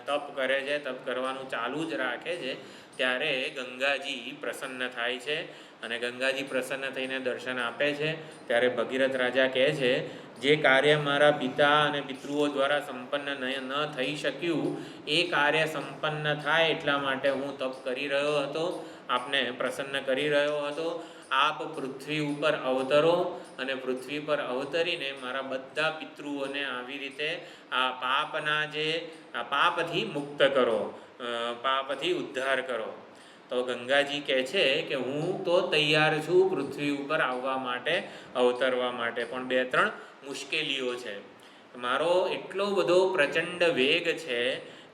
તપ કરે છે, તપ કરવાનું ચાલુ જ રાખે છે, ત્યારે ગંગાજી પ્રસન્ન થાય છે. અને ગંગાજી પ્રસન્ન થઈને દર્શન આપે છે. ત્યારે ભગીરથ રાજા કહે છે, જે કાર્ય મારા પિતા અને પિતૃઓ દ્વારા સંપન્ન ન થઈ શક્યું એ કાર્ય સંપન્ન થાય એટલા માટે હું તપ કરી રહ્યો હતો, આપને પ્રસન્ન કરી રહ્યો હતો. આપ પૃથ્વી ઉપર અવતરો અને પૃથ્વી પર અવતરીને મારા બધા પિતૃઓને આવી રીતે આ પાપથી મુક્ત કરો, પાપથી ઉદ્ધાર કરો. તો ગંગાજી કહે છે કે હું તો તૈયાર છું પૃથ્વી ઉપર આવવા માટે, અવતરવા માટે, પણ 2-3 મુશ્કેલીઓ છે. મારો એટલો બધો પ્રચંડ વેગ છે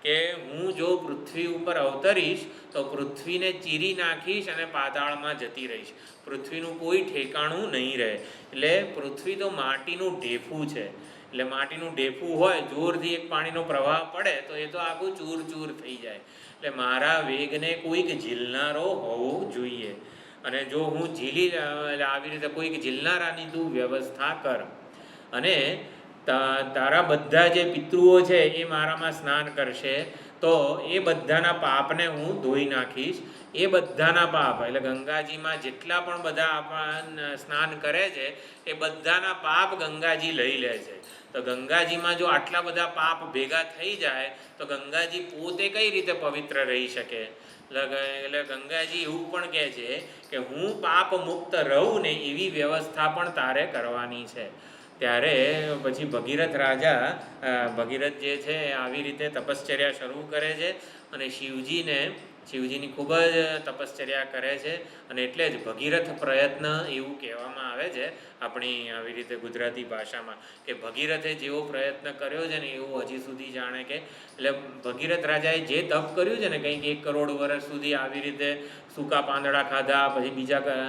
કે હું જો પૃથ્વી ઉપર અવતરીશ તો પૃથ્વીને ચીરી નાખીશ અને પાતાળમાં જતી રહીશ. પૃથ્વીનું કોઈ ઠેકાણું નહીં રહે. એટલે પૃથ્વી તો માટીનું ઢેફું છે. એટલે માટીનું ઢેફું હોય, જોરથી એક પાણીનો પ્રવાહ પડે તો એ તો આખું ચૂર થઈ જાય. એટલે મારા વેગને કોઈક ઝીલનારો હોવો જોઈએ, અને જો હું આવી રીતે કોઈક ઝીલનારાની તું વ્યવસ્થા કર. અને તારા બધા જે પિતૃઓ છે એ મારામાં સ્નાન કરશે તો એ બધાના પાપને હું ધોઈ નાખીશ. એ બધાના પાપ, એટલે ગંગાજીમાં જેટલા પણ બધા સ્નાન કરે છે એ બધાના પાપ ગંગાજી લઈ લે છે. તો ગંગાજીમાં જો આટલા બધા પાપ ભેગા થઈ જાય તો ગંગાજી પોતે કઈ રીતે પવિત્ર રહી શકે? એટલે ગંગાજી એવું પણ કહે છે કે હું પાપ મુક્ત રહું ને એવી વ્યવસ્થા પણ તારે કરવાની છે. ત્યારે પછી ભગીરથ રાજા, ભગીરથ જે છે આવી રીતે તપશ્ચર્યા શરૂ કરે છે અને શિવજીની ખૂબ જ તપશ્ચર્યા કરે છે. અને એટલે જ ભગીરથ પ્રયત્ન એવું કહેવામાં આવે છે આપણી આવી રીતે ગુજરાતી ભાષામાં, કે ભગીરથે જેવો પ્રયત્ન કર્યો છે ને એવું હજી સુધી જાણે કે, એટલે ભગીરથ રાજાએ જે તપ કર્યું છે ને, કંઈક 1 કરોડ વર્ષ સુધી આવી રીતે સૂકા પાંદડા ખાધા. પછી બીજા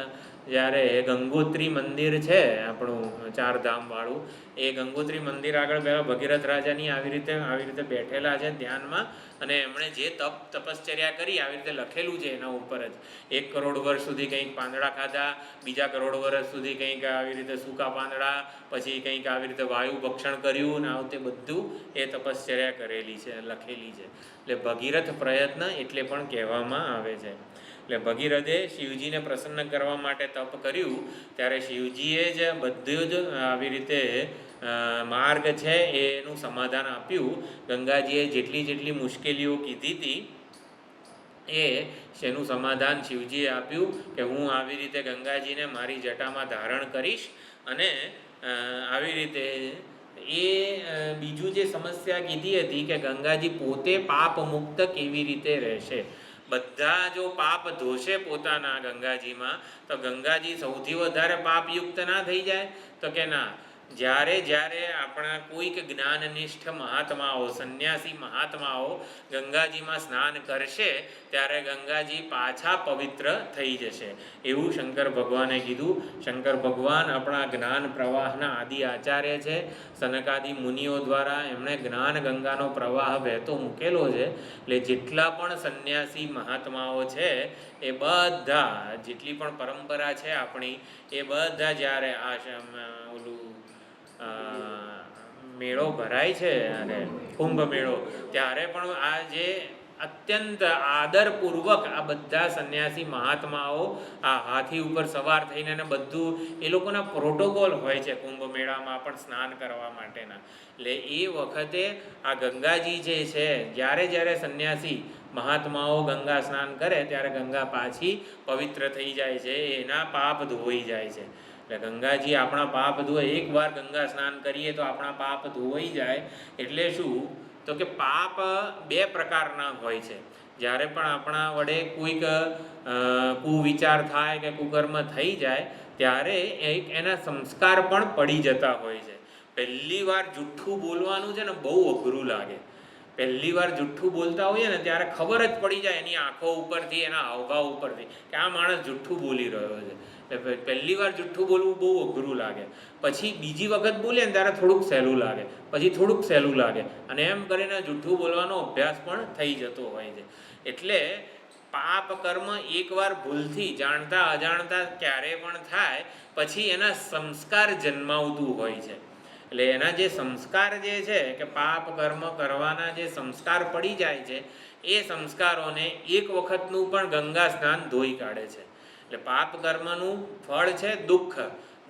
જ્યારે ગંગોત્રી મંદિર છે આપણું 4 ધામ વાળું, એ ગંગોત્રી મંદિર આગળ પહેલાં ભગીરથ રાજાની આવી રીતે બેઠેલા છે ધ્યાનમાં, અને એમણે જે તપશ્ચર્યા કરી આવી રીતે લખેલું છે એના ઉપર જ. 1 કરોડ વર્ષ સુધી કંઈક પાંદડા ખાધા, બીજા કરોડ વર્ષ સુધી કંઈક આવી રીતે સૂકા પાંદડા, પછી કંઈક આવી રીતે વાયુ ભક્ષણ કર્યું, ને આવું તે બધું એ તપશ્ચર્યા કરેલી છે, લખેલી છે. એટલે ભગીરથ પ્રયત્ન એટલે પણ કહેવામાં આવે છે. એટલે ભગીરથે શિવજીને પ્રસન્ન કરવા માટે તપ કર્યું, ત્યારે શિવજીએ જ બધું જ આવી રીતે માર્ગ છે એનું સમાધાન આપ્યું. ગંગાજીએ જેટલી જેટલી મુશ્કેલીઓ કીધી હતી એ શેનું સમાધાન શિવજીએ આપ્યું કે હું આવી રીતે ગંગાજીને મારી જટામાં ધારણ કરીશ અને આવી રીતે એ બીજું જે સમસ્યા કીધી હતી કે ગંગાજી પોતે પાપ મુક્ત કેવી રીતે રહેશે. બધા જો પાપ ધોશે પોતાના ગંગાજીમાં તો ગંગાજી સૌથી વધારે પાપયુક્ત ના થઈ જાય? તો કે ના. જ્યારે જ્યારે આપણા કોઈક જ્ઞાનનિષ્ઠ મહાત્માઓ, સંન્યાસી મહાત્માઓ ગંગાજીમાં સ્નાન કરશે ત્યારે ગંગાજી પાછા પવિત્ર થઈ જશે એવું શંકર ભગવાને કીધું. શંકર ભગવાન આપણા જ્ઞાન પ્રવાહના આદિ આચાર્ય છે. સનકાદિ મુનિઓ દ્વારા એમણે જ્ઞાન ગંગાનો પ્રવાહ વહેતો મૂકેલો છે. એટલે જેટલા પણ સંન્યાસી મહાત્માઓ છે એ બધા, જેટલી પણ પરંપરા છે આપણી, એ બધા જ્યારે ઓલું મેળો ભરાય છે અને કુંભ મેળો, ત્યારે પણ આ જે અત્યંત આદરપૂર્વક આ બધા સંન્યાસી મહાત્માઓ આ હાથી ઉપર સવાર થઈને ને બધું એ લોકોના પ્રોટોકોલ હોય છે કુંભ મેળામાં પણ સ્નાન કરવા માટેના. એટલે એ વખતે આ ગંગાજી જે છે, જ્યારે જ્યારે સંન્યાસી મહાત્માઓ ગંગા સ્નાન કરે ત્યારે ગંગા પાછી પવિત્ર થઈ જાય છે, એના પાપ ધોવાઈ જાય છે. એટલે ગંગાજી આપણા પાપ ધોવે. એકવાર ગંગા સ્નાન કરીએ તો આપણા પાપ ધોવાઈ જાય. એટલે શું? તો કે પાપ બે પ્રકારના હોય છે. જ્યારે પણ આપણા વડે કોઈક કુવિચાર થાય કે કુકર્મ થઈ જાય ત્યારે એના સંસ્કાર પણ પડી જતા હોય છે. પહેલી વાર જુઠ્ઠું બોલવાનું છે ને બહુ અઘરું લાગે. પહેલી વાર જુઠ્ઠું બોલતા હોઈએ ને ત્યારે ખબર જ પડી જાય એની આંખો ઉપરથી, એના હાવભાવ ઉપરથી કે આ માણસ જુઠ્ઠું બોલી રહ્યો છે. પહેલી વાર જુઠ્ઠું બોલવું બહુ અઘરું લાગે. પછી બીજી વખત બોલે ને ત્યારે થોડુંક સહેલું લાગે, પછી થોડુંક સહેલું લાગે, અને એમ કરીને જુઠ્ઠું બોલવાનો અભ્યાસ પણ થઈ જતો હોય છે. એટલે પાપ કર્મ એકવાર ભૂલથી જાણતા અજાણતા ક્યારે પણ થાય પછી એના સંસ્કાર જન્માવતું હોય છે. એટલે એના જે સંસ્કાર જે છે કે પાપ કર્મ કરવાના જે સંસ્કાર પડી જાય છે એ સંસ્કારોને એક વખતનું પણ ગંગા સ્નાન ધોઈ કાઢે છે. એટલે પાપ કર્મનું ફળ છે દુઃખ.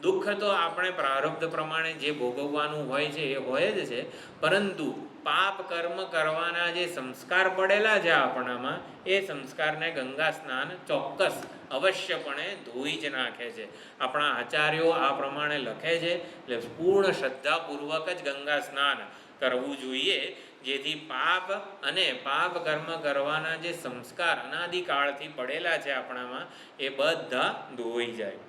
દુઃખ તો આપણે પ્રારબ્ધ પ્રમાણે જે ભોગવવાનું હોય છે એ હોય જ છે, પરંતુ પાપ કર્મ કરવાના જે સંસ્કાર પડેલા છે આપણામાં, એ સંસ્કારને ગંગા સ્નાન ચોક્કસ અવશ્યપણે ધોઈ જ નાખે છે. આપણા આચાર્યો આ પ્રમાણે લખે છે. એટલે પૂર્ણ શ્રદ્ધાપૂર્વક જ ગંગા સ્નાન કરવું જોઈએ, જેથી પાપ અને પાપ કર્મ કરવાના જે સંસ્કાર અનાદિકાળથી પડેલા છે આપણામાં એ બધા ધોઈ જાય.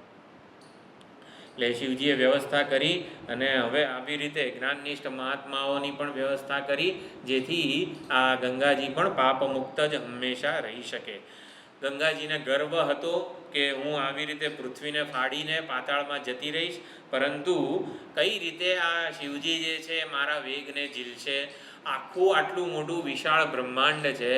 એટલે શિવજીએ વ્યવસ્થા કરી અને હવે આવી રીતે જ્ઞાનનિષ્ઠ મહાત્માઓની પણ વ્યવસ્થા કરી, જેથી આ ગંગાજી પણ પાપમુક્ત જ હંમેશા રહી શકે. ગંગાજીને ગર્વ હતો કે હું આવી રીતે પૃથ્વીને ફાડીને પાતાળમાં જતી રહીશ, પરંતુ કઈ રીતે આ શિવજી જે છે મારા વેગને ઝીલશે. આખું આટલું મોટું વિશાળ બ્રહ્માંડ છે,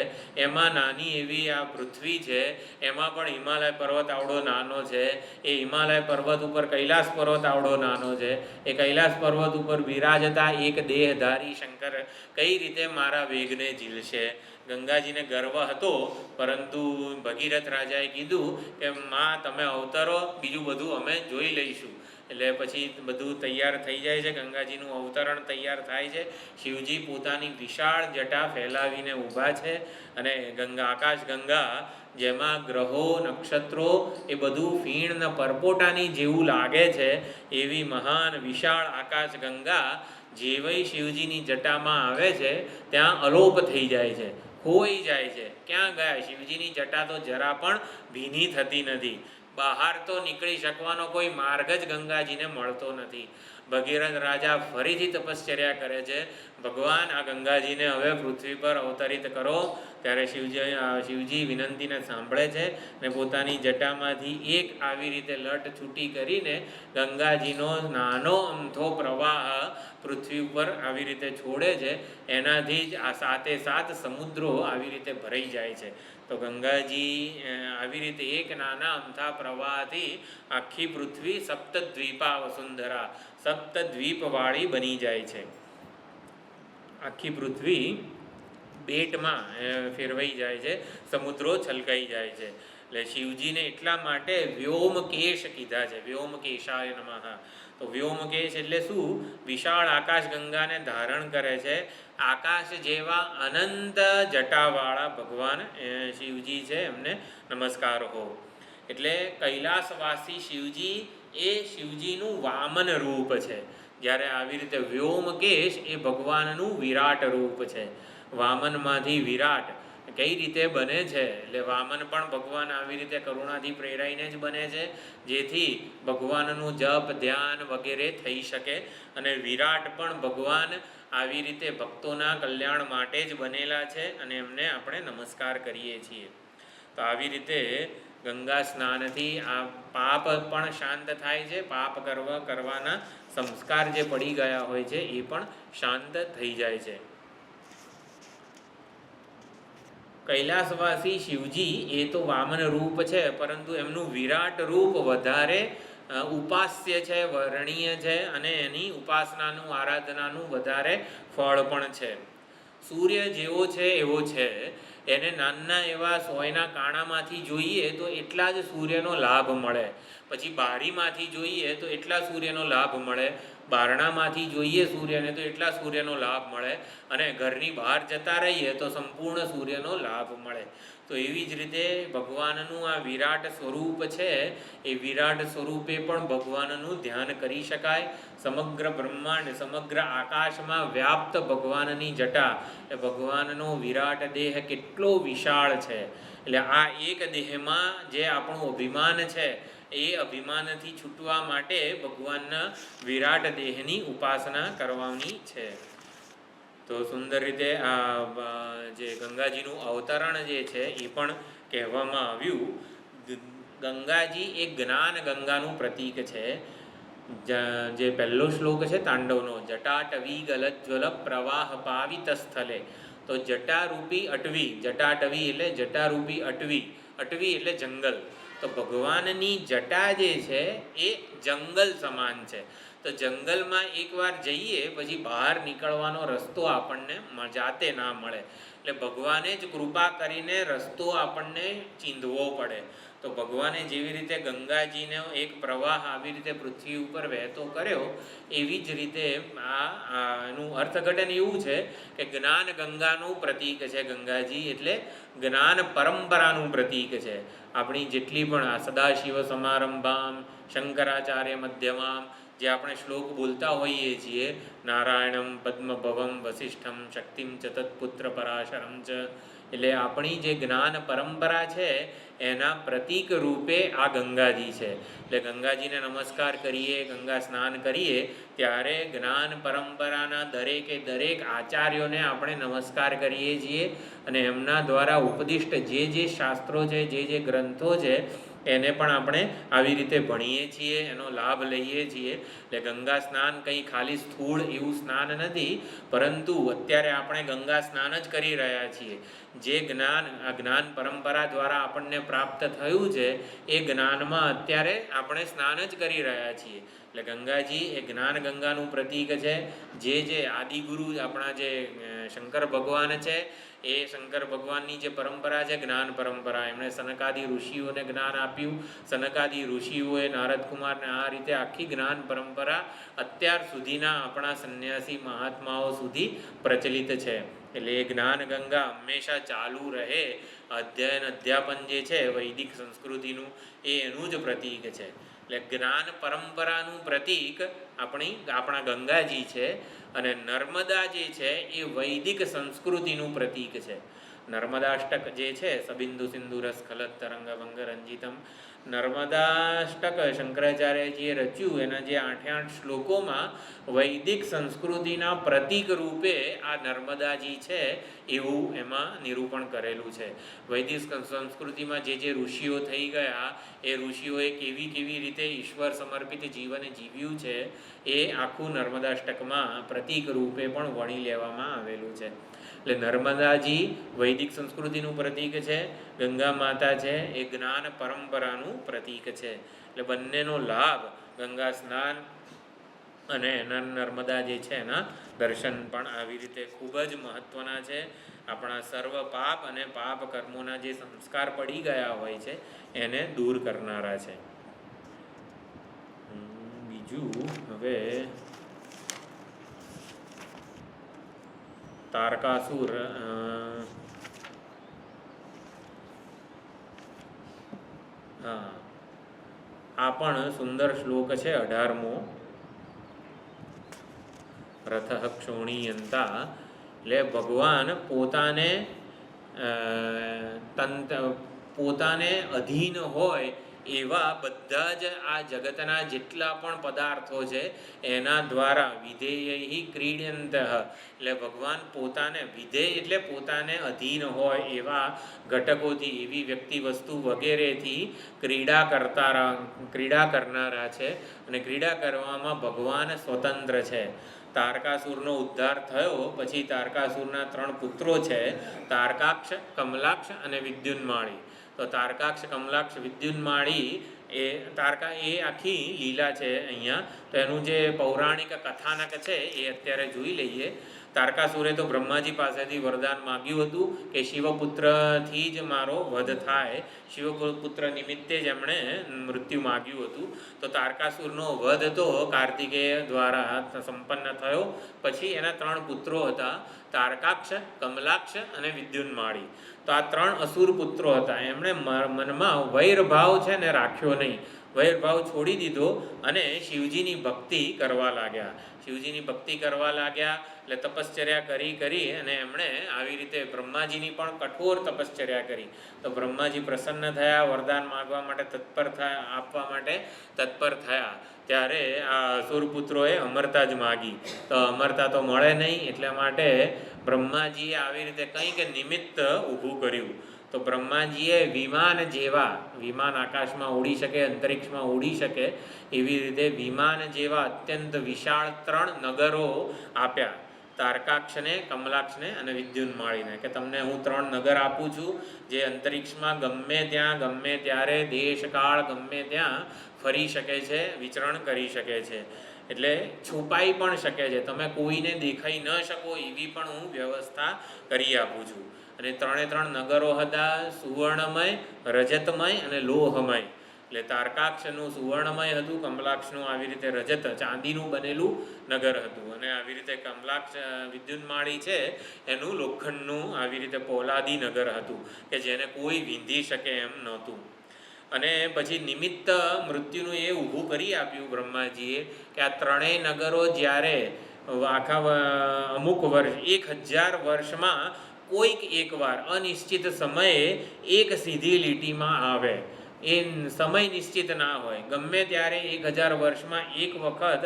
એમાં નાની એવી આ પૃથ્વી છે, એમાં પણ હિમાલય પર્વત આવડો નાનો છે. એ હિમાલય પર્વત ઉપર કૈલાસ પર્વત આવડો નાનો છે. એ કૈલાસ પર્વત ઉપર બિરાજતા એક દેહધારી શંકર કઈ રીતે મારા વેગને ઝીલશે. ગંગાજીને ગર્વ હતો, પરંતુ ભગીરથ રાજાએ કીધું કે માં તમે અવતરો, બીજું બધું અમે જોઈ લઈશું. એટલે પછી બધું તૈયાર થઈ જાય છે, ગંગાજીનું અવતરણ તૈયાર થાય છે. શિવજી પોતાની વિશાળ જટા ફેલાવીને ઊભા છે અને આકાશ ગંગા, જેમાં ગ્રહો નક્ષત્રો એ બધું ફીણ ને પરપોટાની જેવું લાગે છે, એવી મહાન વિશાળ આકાશ ગંગા જેવી શિવજીની જટામાં આવે છે ત્યાં અલોપ થઈ જાય છે, ખોઈ જાય છે. ક્યાં ગયા? શિવજીની જટા તો જરા પણ ભીની થતી નથી. બહાર તો નીકળી શકવાનો કોઈ માર્ગ જ ગંગાજીને મળતો નથી. ભગીરથ રાજા ફરીથી તપશ્ચર્યા કરે છે, ભગવાન આ ગંગાજીને હવે પૃથ્વી પર અવતરિત કરો. ત્યારે શિવજી વિનંતીને સાંભળે છે ને પોતાની જટામાંથી એક આવી રીતે લટ છૂટી કરીને ગંગાજીનો નાનો અમથો પ્રવાહ પૃથ્વી ઉપર આવી રીતે છોડે છે. એનાથી જ આ સાતે સાત સમુદ્રો આવી રીતે ભરાઈ જાય છે. તો ગંગાજી આવી રીતે એક નાના અમથા પ્રવાહથી આખી પૃથ્વી સપ્તદ્વીપા વસુંધરા, સપ્તદ્વીપવાળી બની જાય છે. આખી પૃથ્વી બેટમાં ફેરવાઈ જાય છે, સમુદ્રો છલકાઈ જાય છે. એટલે શિવજીને એટલા માટે વ્યોમકેશ કીધા છે. વ્યોમકેશાય નમઃ. તો વ્યોમકેશ એટલે શું? વિશાળ આકાશ ગંગાને ધારણ કરે છે. આકાશ જેવા અનંત જટાવાળા ભગવાન શિવજી છે, એમને નમસ્કાર હો. એટલે કૈલાસવાસી શિવજી એ શિવજીનું વામન રૂપ છે. જ્યારે આવી રીતે વ્યોમકેશ એ ભગવાનનું વિરાટ રૂપ છે. વામનમાંથી વિરાટ કઈ રીતે બને છે? એટલે વામન પણ ભગવાન આવી રીતે કરુણાથી પ્રેરાઈને જ બને છે, જેથી ભગવાનનું જપ ધ્યાન વગેરે થઈ શકે. અને વિરાટ પણ ભગવાન આવી રીતે ભક્તોના કલ્યાણ માટે જ બનેલા છે, અને એમને આપણે નમસ્કાર કરીએ છીએ. તો આવી રીતે ગંગા સ્નાનથી આ પાપ પણ શાંત થાય છે. પાપ કરવાના સંસ્કાર જે પડી ગયા હોય છે એ પણ શાંત થઈ જાય છે. કૈલાસવાસી શિવજી એ તો વામન રૂપ છે, પરંતુ એમનું વિરાટ રૂપ વધારે ઉપાસ્ય છે, વર્ણનીય છે, અને એની ઉપાસનાનું આરાધનાનું વધારે ફળ પણ છે. સૂર્ય જેવો છે એવો છે. એને નાના એવા સોયના કાણામાંથી જોઈએ તો એટલા જ સૂર્યનો લાભ મળે. પછી બારીમાંથી જોઈએ તો એટલા સૂર્યનો લાભ મળે. બારણામાંથી જોઈએ સૂર્યને તો એટલા સૂર્યનો લાભ મળે. અને ઘરની બહાર જતા રહીએ તો સંપૂર્ણ સૂર્યનો લાભ મળે. તો એવી જ રીતે ભગવાનનું આ વિરાટ સ્વરૂપ છે. એ વિરાટ સ્વરૂપે પણ ભગવાનનું ધ્યાન કરી શકાય. સમગ્ર બ્રહ્માંડ, સમગ્ર આકાશમાં વ્યાપ્ત ભગવાનની જટા, એ ભગવાનનો વિરાટ દેહ કેટલો વિશાળ છે. એટલે આ એક દેહમાં જે આપણું અભિમાન છે, એ અભિમાનથી છૂટવા માટે ભગવાનના વિરાટ દેહની ઉપાસના કરવાની છે. તો સુંદર રીતે આ જે ગંગાજીનું અવતરણ જે છે એ પણ કહેવામાં આવ્યું. ગંગાજી એ જ્ઞાન ગંગાનું પ્રતીક છે. જે પહેલો શ્લોક છે તાંડવનો, જટાટવી ગલજ્વલ પ્રવાહ પાવિત સ્થલે. તો જટારૂપી અટવી, જટાટવી એટલે જટારૂપી અટવી, અટવી એટલે જંગલ. તો ભગવાનની જટા જે છે એ જંગલ સમાન છે. તો જંગલમાં એકવાર જઈએ પછી બહાર નીકળવાનો રસ્તો આપણને જાતે ના મળે. એટલે ભગવાને જ કૃપા કરીને રસ્તો આપણને ચીંધવો પડે. તો ભગવાને જેવી રીતે ગંગાજીનો એક પ્રવાહ આવી રીતે પૃથ્વી ઉપર વહેતો કર્યો, એવી જ રીતે એનું અર્થઘટન એવું છે કે જ્ઞાન ગંગાનું પ્રતીક છે. ગંગાજી એટલે જ્ઞાન પરંપરાનું પ્રતીક છે. આપણી જેટલી પણ આ સદાશિવ સમારંભામ શંકરાચાર્ય મધ્યમામ જે આપણે શ્લોક બોલતા હોઈએ છીએ, નારાયણમ પદ્મભવમ વસિષ્ઠમ શક્તિમ ચ તત્પુત્ર પરાશરમ ચ, એટલે આપણી જે જ્ઞાન પરંપરા છે એના પ્રતીક રૂપે આ ગંગાજી છે. એટલે ગંગાજીને નમસ્કાર કરીએ, ગંગા સ્નાન કરીએ ત્યારે જ્ઞાન પરંપરાના દરેકે દરેક આચાર્યોને આપણે નમસ્કાર કરીએ છીએ. અને એમના દ્વારા ઉપદિષ્ટ જે શાસ્ત્રો છે, જે ગ્રંથો છે, એને પણ આપણે આવી રીતે ભણીએ છીએ, એનો લાભ લઈએ છીએ. એટલે ગંગા સ્નાન કંઈ ખાલી સ્થૂળ એવું સ્નાન નથી, પરંતુ અત્યારે આપણે ગંગા સ્નાન જ કરી રહ્યા છીએ. જે જ્ઞાન આ જ્ઞાન પરંપરા દ્વારા આપણને પ્રાપ્ત થયું છે, એ જ્ઞાનમાં અત્યારે આપણે સ્નાન જ કરી રહ્યા છીએ. એટલે ગંગાજી એ જ્ઞાન ગંગાનું પ્રતીક છે. જે આદિગુરુ આપણા જે શંકર ભગવાન છે, એ શંકર ભગવાનની જે પરંપરા છે જ્ઞાન પરંપરા, એમણે સનકાદિ ઋષિઓને જ્ઞાન આપ્યું. સનકાદિ ઋષિઓએ નારદ કુમારને આ રીતે આખી જ્ઞાન પરંપરા અત્યાર સુધીના આપણા સંન્યાસી મહાત્માઓ સુધી પ્રચલિત છે. એટલે એ જ્ઞાન ગંગા હંમેશા ચાલુ રહે. અધ્યયન અધ્યાપન જે છે વૈદિક સંસ્કૃતિનું, એ એનું જ પ્રતીક છે. એટલે જ્ઞાન પરંપરાનું પ્રતીક આપણા ગંગાજી છે. અને નર્મદા જે છે એ વૈદિક સંસ્કૃતિનું પ્રતીક છે. નર્મદાષ્ટક જે છે, સબિંદુ સિંધુ રસ ખલત તરંગ ભંગ રંજિતમ, નર્મદાષ્ટક શંકરાચાર્યજીએ રચ્યું. એના જે 8 શ્લોકોમાં વૈદિક સંસ્કૃતિના પ્રતીક રૂપે આ નર્મદાજી છે એવું એમાં નિરૂપણ કરેલું છે. વૈદિક સંસ્કૃતિમાં જે ઋષિઓ થઈ ગયા, એ ઋષિઓએ કેવી રીતે ઈશ્વર સમર્પિત જીવન જીવ્યું છે, એ આખું નર્મદાષ્ટકમાં પ્રતીક રૂપે પણ વણી લેવામાં આવેલું છે. એટલે નર્મદાજી વૈદિક સંસ્કૃતિનું પ્રતીક છે. ગંગા માતા છે એ જ્ઞાન પરંપરાનું પ્રતીક છે. એટલે બંનેનો લાભ, ગંગા સ્નાન અને નર્મદા જે છે એના દર્શન પણ આવી રીતે ખૂબ જ મહત્ત્વના છે. આપણા સર્વ પાપ અને પાપ કર્મોના જે સંસ્કાર પડી ગયા હોય છે એને દૂર કરનારા છે. બીજું હવે તારકાસુર, હા આ પણ સુંદર શ્લોક છે 18મો. રથઃ ક્ષોણિયંતા, એટલે ભગવાન પોતાને અધીન હોય એવા બધા જ આ જગતના જેટલા પણ પદાર્થો છે એના દ્વારા વિધેય ક્રીડયંત, એટલે ભગવાન પોતાને વિધેય એટલે પોતાને અધીન હોય એવા ઘટકોથી, એવી વ્યક્તિ વસ્તુ વગેરેથી ક્રીડા કરનારા છે. અને ક્રીડા કરવામાં ભગવાન સ્વતંત્ર છે. તારકાસુરનો ઉદ્ધાર થયો પછી તારકાસુરના 3 પુત્રો છે, તારકાક્ષ, કમલાક્ષ અને વિદ્યુન્માળી. તો તારકાક્ષ, કમલાક્ષ, વિદ્યુન્માળી એ આખી લીલા છે અહીંયા. તો એનું જે પૌરાણિક કથાનક છે એ અત્યારે જોઈ લઈએ. તારકાસુરે તો બ્રહ્માજી પાસેથી વરદાન માગ્યું હતું કે શિવપુત્રથી જ મારો વધ થાય, શિવપુત્ર નિમિત્તે જ એમણે મૃત્યુ માગ્યું હતું. તો તારકાસુરનો વધ તો કાર્તિકેય દ્વારા સંપન્ન થયો. પછી એના 3 પુત્રો હતા, તારકાક્ષ, કમલાક્ષ અને વિદ્યુન્માળી. તો આ 3 અસુર પુત્રો હતા. એમણે મનમાં વૈરભાવ છે ને રાખ્યો નહીં, વૈરભાવ છોડી દીધો અને શિવજીની ભક્તિ કરવા લાગ્યા. એટલે તપશ્ચર્યા કરી અને એમણે આવી રીતે બ્રહ્માજીની પણ કઠોર તપશ્ચર્યા કરી. તો બ્રહ્માજી પ્રસન્ન થયા, વરદાન માગવા માટે આપવા માટે તત્પર થયા. ત્યારે આ અસુરપુત્રોએ અમરતા જ માગી. તો અમરતા તો મળે નહીં, એટલા માટે બ્રહ્માજીએ આવી રીતે કંઈક નિમિત્ત ઊભું કર્યું. તો બ્રહ્માજીએ વિમાન આકાશમાં ઉડી શકે, અંતરિક્ષમાં ઉડી શકે એવી રીતે વિમાન જેવા અત્યંત વિશાળ 3 નગરો આપ્યા, તારકાક્ષને, કમલાક્ષને અને વિદ્યુન્માળીને, કે તમને હું 3 નગર આપું છું જે અંતરિક્ષમાં ગમે ત્યાં ગમે ત્યારે દેશકાળ ગમે ત્યાં ફરી શકે છે, વિચરણ કરી શકે છે. એટલે છુપાઈ પણ શકે છે, તમે કોઈને દેખાઈ ન શકો એવી પણ હું વ્યવસ્થા કરી આપું છું. અને 3 નગરો હતા, સુવર્ણમય, રજતમય અને લોહમય. એટલે તારકાક્ષનું સુવર્ણમય હતું, કમલાક્ષનું આવી રીતે રજત ચાંદીનું બનેલું નગર હતું, અને આવી રીતે કમલાક્ષ વિદ્યુન્માળી છે એનું લોખંડનું આવી રીતે પોલાદી નગર હતું કે જેને કોઈ વિંધી શકે એમ નહોતું. અને પછી નિમિત્ત મૃત્યુનું એ ઊભું કરી આપ્યું બ્રહ્માજીએ કે આ 3 નગરો જ્યારે આખા અમુક વર્ષ 1000 વર્ષમાં કોઈક એકવાર અનિશ્ચિત સમયે એક સીધી લીટીમાં આવે. એ સમય નિશ્ચિત ના હોય, ગમે ત્યારે 1000 વર્ષમાં એક વખત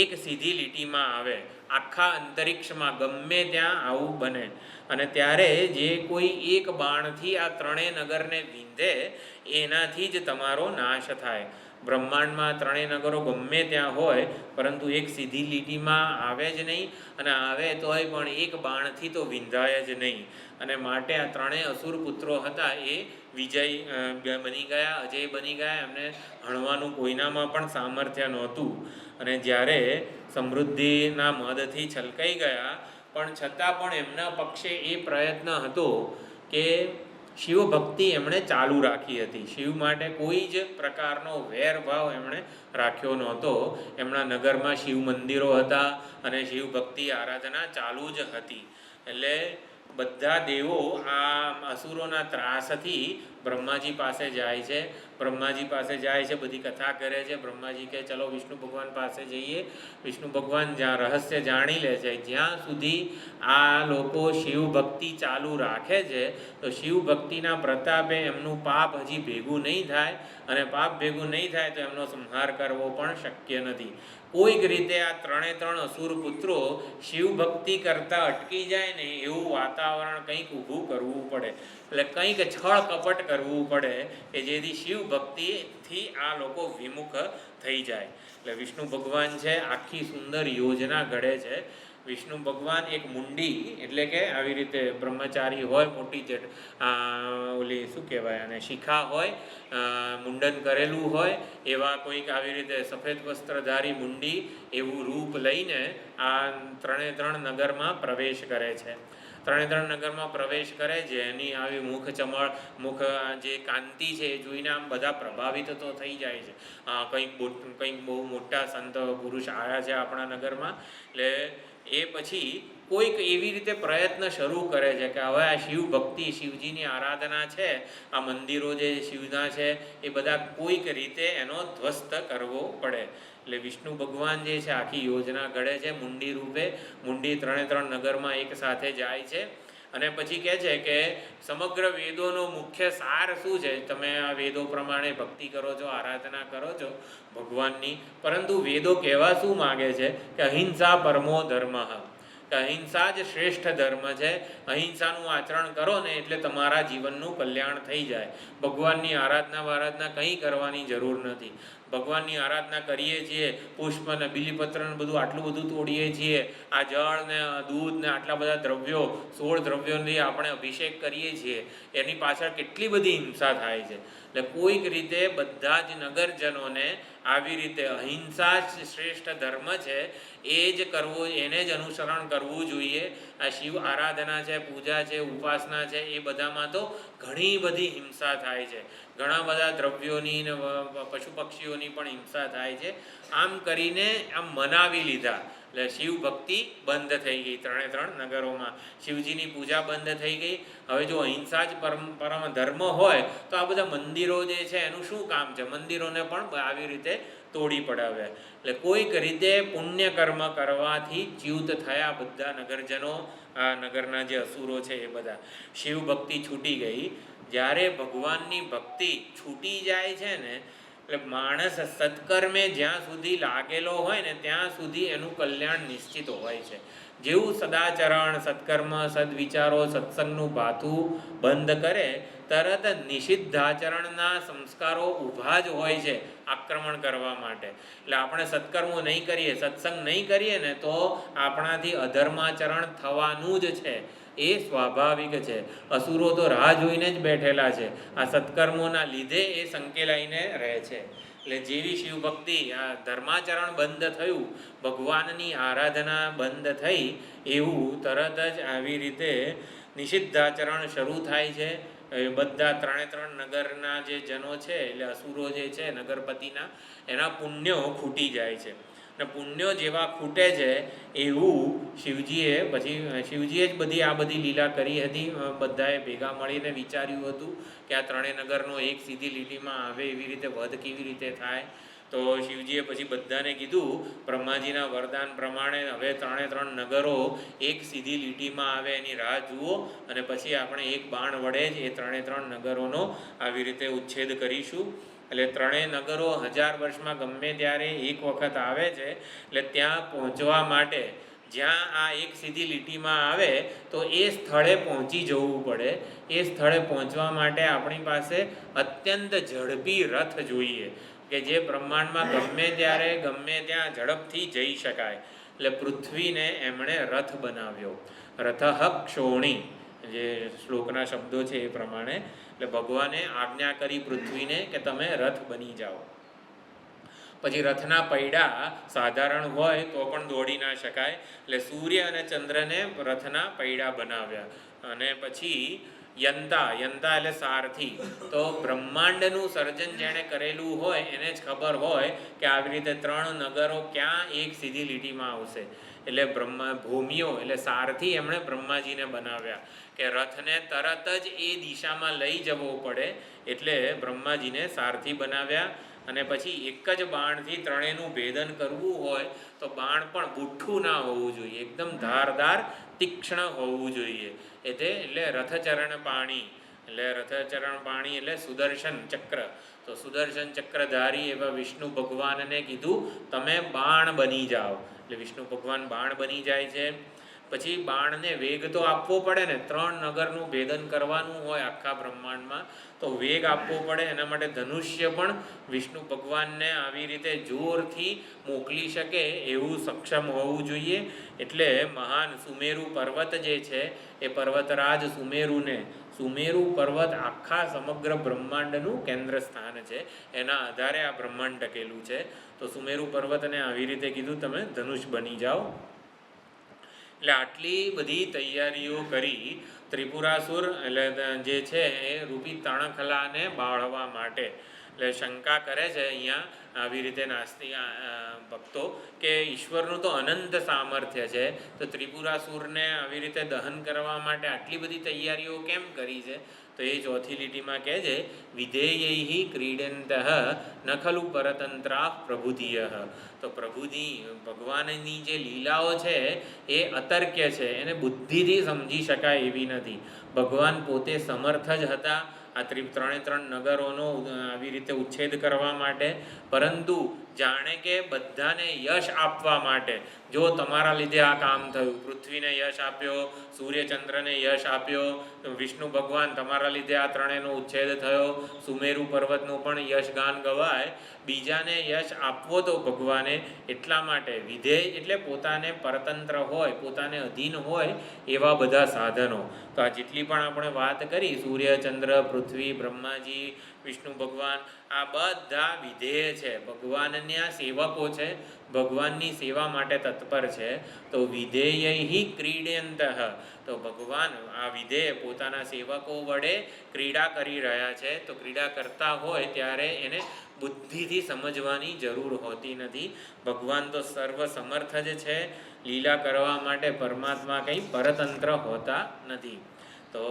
એક સીધી લીટીમાં આવે. આખા અંતરિક્ષમાં ગમે ત્યાં આવું બને. અને ત્યારે જે કોઈ એક બાણથી આ 3 નગરને વિંધે એનાથી જ તમારો નાશ થાય. બ્રહ્માંડમાં 3 નગરો ગમે ત્યાં હોય, પરંતુ એક સીધી લીટીમાં આવે જ નહીં, અને આવે તોય પણ એક બાણથી તો વિંધાય જ નહીં. અને માટે આ 3 અસુર પુત્રો હતા એ વિજય બની ગયા, અજય બની ગયા. એમને હણવાનું કોઈનામાં પણ સામર્થ્ય નહોતું. અને જ્યારે સમૃદ્ધિના મદથી છલકાઈ ગયા, પણ છતાં પણ એમના પક્ષે એ પ્રયત્ન હતો કે શિવભક્તિ એમણે ચાલુ રાખી હતી. શિવ માટે કોઈ જ પ્રકારનો વેરભાવ એમણે રાખ્યો નહોતો. એમના નગરમાં શિવ મંદિરો હતા અને શિવભક્તિ આરાધના ચાલુ જ હતી. એટલે બધા દેવો આ અસુરોના ત્રાસથી બ્રહ્માજી પાસે જાય છે. બધી કથા કરે છે. બ્રહ્માજી કહે ચલો વિષ્ણુ ભગવાન પાસે જઈએ. વિષ્ણુ ભગવાન જ્યાં રહસ્ય જાણી લે છે. જ્યાં સુધી આ લોકો શિવભક્તિ ચાલુ રાખે છે તો શિવભક્તિના પ્રતાપે એમનું પાપ હજી ભેગું નહીં થાય, અને પાપ ભેગું નહીં થાય તો એમનો સંહાર કરવો પણ શક્ય નથી. કોઈક રીતે આ 3 અસુર પુત્રો શિવભક્તિ કરતાં અટકી જાય ને એવું વાતાવરણ કંઈક ઊભું કરવું પડે. એટલે કંઈક છળ કપટ કરવું પડે કે જેથી શિવભક્તિથી આ લોકો વિમુખ થઈ જાય. એટલે વિષ્ણુ ભગવાન છે આખી સુંદર યોજના ઘડે છે. વિષ્ણુ ભગવાન એક મુંડી, એટલે કે આવી રીતે બ્રહ્મચારી હોય, મોટી ઓલી શું કહેવાય અને શિખા હોય, મુંડન કરેલું હોય એવા કોઈક આવી રીતે સફેદ વસ્ત્રધારી મુંડી એવું રૂપ લઈને આ 3 નગરમાં પ્રવેશ કરે છે. ત્રણ નગરમાં પ્રવેશ કરે છે, એની આવી મુખ જે કાંતિ છે એ જોઈને આમ બધા પ્રભાવિત તો થઈ જાય છે. કંઈક બહુ મોટા સંત પુરુષ આવ્યા છે આપણા નગરમાં. એટલે એ પછી કોઈક એવી રીતે પ્રયત્ન શરૂ કરે છે કે હવે આ શિવ ભક્તિ, શિવજીની આરાધના છે, આ મંદિરો જે શિવના છે એ બધા કોઈક રીતે એનો ધ્વસ્ત કરવો પડે. એટલે વિષ્ણુ ભગવાન જે છે આખી યોજના ઘડે છે મુંડી રૂપે. મુંડી ત્રણ નગરમાં એક સાથે જાય છે અને પછી કહે છે કે સમગ્ર વેદોનો મુખ્ય સાર શું છે? તમે આ વેદો પ્રમાણે ભક્તિ કરો છો, આરાધના કરો છો ભગવાનની, પરંતુ વેદો કહેવા શું માગે છે કે અહિંસા પરમો ધર્મ, કે અહિંસા જ શ્રેષ્ઠ ધર્મ છે. અહિંસાનું આચરણ કરો ને એટલે તમારા જીવનનું કલ્યાણ થઈ જાય. ભગવાનની આરાધના કંઈ કરવાની જરૂર નથી. ભગવાનની આરાધના કરીએ છીએ, પુષ્પ ને બિલીપત્ર ને બધું આટલું બધું તોડીએ છીએ, આ જળ ને દૂધ ને આટલા બધા દ્રવ્યો, 16 દ્રવ્યોથી આપણે અભિષેક કરીએ છીએ, એની પાછળ કેટલી બધી હિંસા થાય છે. એટલે કોઈક રીતે બધા જ નગરજનોને આવી રીતે અહિંસા જ શ્રેષ્ઠ ધર્મ છે એ જ કરવું, એને જ અનુસરણ કરવું જોઈએ. આ શિવ આરાધના છે, પૂજા છે, ઉપાસના છે, એ બધામાં તો ઘણી બધી હિંસા થાય છે. ઘણા બધા દ્રવ્યોની ને પશુ પક્ષીઓની પણ હિંસા થાય છે. આમ કરીને આમ મનાવી લીધા. એટલે શિવ ભક્તિ બંધ થઈ ગઈ. ત્રણ નગરોમાં શિવજીની પૂજા બંધ થઈ ગઈ. હવે જો અહિંસા જ પરમ ધર્મ હોય તો આ બધા મંદિરો જે છે એનું શું કામ છે? મંદિરોને પણ આવી રીતે તોડી પડાવ્યા. એટલે કોઈક રીતે પુણ્ય કર્મ કરવાથી ચ્યુત થયા બધા નગરજનો, આ નગરના જે અસુરો છે એ બધા. શિવ ભક્તિ છૂટી ગઈ. જ્યારે ભગવાનની ભક્તિ છૂટી જાય છે ને, એટલે માણસ સત્કર્મે જ્યાં સુધી લાગેલો હોય ને ત્યાં સુધી એનું કલ્યાણ નિશ્ચિત હોય છે. જેવું સદાચરણ, સત્કર્મ, સદવિચારો, સત્સંગનું ભાથું બંધ કરે, તરત નિષિદ્ધાચરણના સંસ્કારો ઊભા જ હોય છે આક્રમણ કરવા માટે. એટલે આપણે સત્કર્મો નહીં કરીએ, સત્સંગ નહીં કરીએ ને તો આપણાથી અધર્માચરણ થવાનું જ છે. એ સ્વાભાવિક છે. અસુરો તો રાહ જોઈને જ બેઠેલા છે. આ સત્કર્મોના લીધે એ સંકેલાઈને રહે છે. એટલે જેવી શિવભક્તિ, આ ધર્માચરણ બંધ થયું, ભગવાનની આરાધના બંધ થઈ, એવું તરત જ આવી રીતે નિષિદ્ધાચરણ શરૂ થાય છે. બધા ત્રણ નગરના જે જનો છે, એટલે અસુરો જે છે નગરપતિના, એના પુણ્યો ખૂટી જાય છે. અને પુણ્યો જેવા ખૂટે છે એવું શિવજીએ જ આ બધી લીલા કરી હતી. બધાએ ભેગા મળીને વિચાર્યું હતું કે આ ત્રણેય નગરનો એક સીધી લીટીમાં આવે એવી રીતે વધ કેવી રીતે થાય. તો શિવજીએ પછી બધાને કીધું બ્રહ્માજીના વરદાન પ્રમાણે, હવે ત્રણ નગરો એક સીધી લીટીમાં આવે એની રાહ જુઓ, અને પછી આપણે એક બાણ વડે જ એ ત્રણ નગરોનો આવી રીતે ઉચ્છેદ કરીશું. એટલે ત્રણેય નગરો 1000 વર્ષમાં ગમે ત્યારે એક વખત આવે છે. એટલે ત્યાં પહોંચવા માટે, જ્યાં આ એક સીધી લીટીમાં આવે તો એ સ્થળે પહોંચી જવું પડે. એ સ્થળે પહોંચવા માટે આપણી પાસે અત્યંત ઝડપી રથ જોઈએ કે જે બ્રહ્માંડમાં ગમે ત્યારે ગમે ત્યાં ઝડપથી જઈ શકાય. એટલે પૃથ્વીને એમણે રથ બનાવ્યો. રથઃ ક્ષોણી, જે શ્લોકના શબ્દો છે એ પ્રમાણે. એટલે ભગવાને આજ્ઞા કરી પૃથ્વીને કે તમે રથ બની જાઓ. પછી રથના પૈડા સાધારણ હોય તો પણ દોડી ના શકાય, એટલે સૂર્ય અને ચંદ્રને રથના પૈડા બનાવ્યા. અને પછી યંતા એટલે સારથી. તો બ્રહ્માંડનું સર્જન જેણે કરેલું હોય એને જ ખબર હોય કે આવી રીતે 3 નગરો ક્યાં એક સીધી લીટીમાં આવશે. એટલે ભૂમિઓ એટલે સારથી એમણે બ્રહ્માજીને બનાવ્યા કે રથને તરત જ એ દિશામાં લઈ જવો પડે, એટલે બ્રહ્માજીને સારથી બનાવ્યા. અને પછી એક જ બાણથી ત્રણેયનું ભેદન કરવું હોય તો બાણ પણ બુઠ્ઠું ના હોવું જોઈએ, એકદમ ધારદાર તીક્ષ્ણ હોવું જોઈએ. એટલે રથચરણ પાણી, એટલે સુદર્શન ચક્ર. તો સુદર્શન ચક્રધારી એવા વિષ્ણુ ભગવાનને કીધું તમે બાણ બની જાઓ. એટલે વિષ્ણુ ભગવાન બાણ બની જાય છે. પછી બાણને વેગ તો આપવો પડે ને, 3 નગરનું ભેદન કરવાનું હોય આખા બ્રહ્માંડમાં, તો વેગ આપવો પડે. એના માટે ધનુષ્ય પણ વિષ્ણુ ભગવાનને આવી રીતે જોરથી મોકલી શકે એવું સક્ષમ હોવું જોઈએ. એટલે મહાન સુમેરુ પર્વત જે છે એ પર્વતરાજ સુમેરુ પર્વત આખા સમગ્ર બ્રહ્માંડનું કેન્દ્ર સ્થાન છે. એના આધારે આ બ્રહ્માંડ ટકેલું છે. તો સુમેરુ પર્વતને આવી રીતે કીધું તમે ધનુષ બની જાઓ. એટલે આટલી બધી તૈયારીઓ કરી ત્રિપુરાસુર એટલે જે છે એ રૂપી તણખલાને બાળવા માટે. એટલે શંકા કરે છે અહીંયા આવી રીતે નાસ્તિક ભક્તો કે ઈશ્વરનું તો અનંત સામર્થ્ય છે, તો ત્રિપુરાસુરને આવી રીતે દહન કરવા માટે આટલી બધી તૈયારીઓ કેમ કરી છે? તો એ ચોથી લીટીમાં કહે છે, વિધેયૈ ક્રીડંત ન ખલુ પરતંત્રા પ્રભુધિય. તો ભગવાનની જે લીલાઓ છે એ અતર્ક્ય છે, એને બુદ્ધિથી સમજી શકાય એવી નથી. ભગવાન પોતે સમર્થ જ હતા આ ત્રણ નગરોનો આવી રીતે ઉચ્છેદ કરવા માટે, પરંતુ જાણે કે બધાને યશ આપવા માટે, જો તમારા લીધે આ કામ થયું, પૃથ્વીને યશ આપ્યો, સૂર્યચંદ્રને યશ આપ્યો, વિષ્ણુ ભગવાન તમારા લીધે આ ત્રણેયનો ઉચ્છેદ થયો, સુમેરુ પર્વતનું પણ યશગાન ગવાય, બીજાને યશ આપવો તો ભગવાને એટલા માટે. વિધેય એટલે પોતાને પરતંત્ર હોય, પોતાને અધીન હોય એવા બધા સાધનો. તો આ જેટલી પણ આપણે વાત કરી, સૂર્ય, ચંદ્ર, પૃથ્વી, બ્રહ્માજી, વિષ્ણુ ભગવાન, આ બધા વિધેય છે, ભગવાનના સેવકો છે, ભગવાનની સેવા માટે તત્પર છે. તો વિધેયૈ ક્રીડયંત. તો ભગવાન આ વિધેય પોતાના સેવકો વડે ક્રીડા કરી રહ્યા છે. તો ક્રીડા કરતા હોય ત્યારે એને બુદ્ધિથી સમજવાની જરૂર હોતી નથી. ભગવાન તો સર્વ સમર્થ જ છે, લીલા કરવા માટે પરમાત્મા કંઈ પરતંત્ર હોતા નથી. તો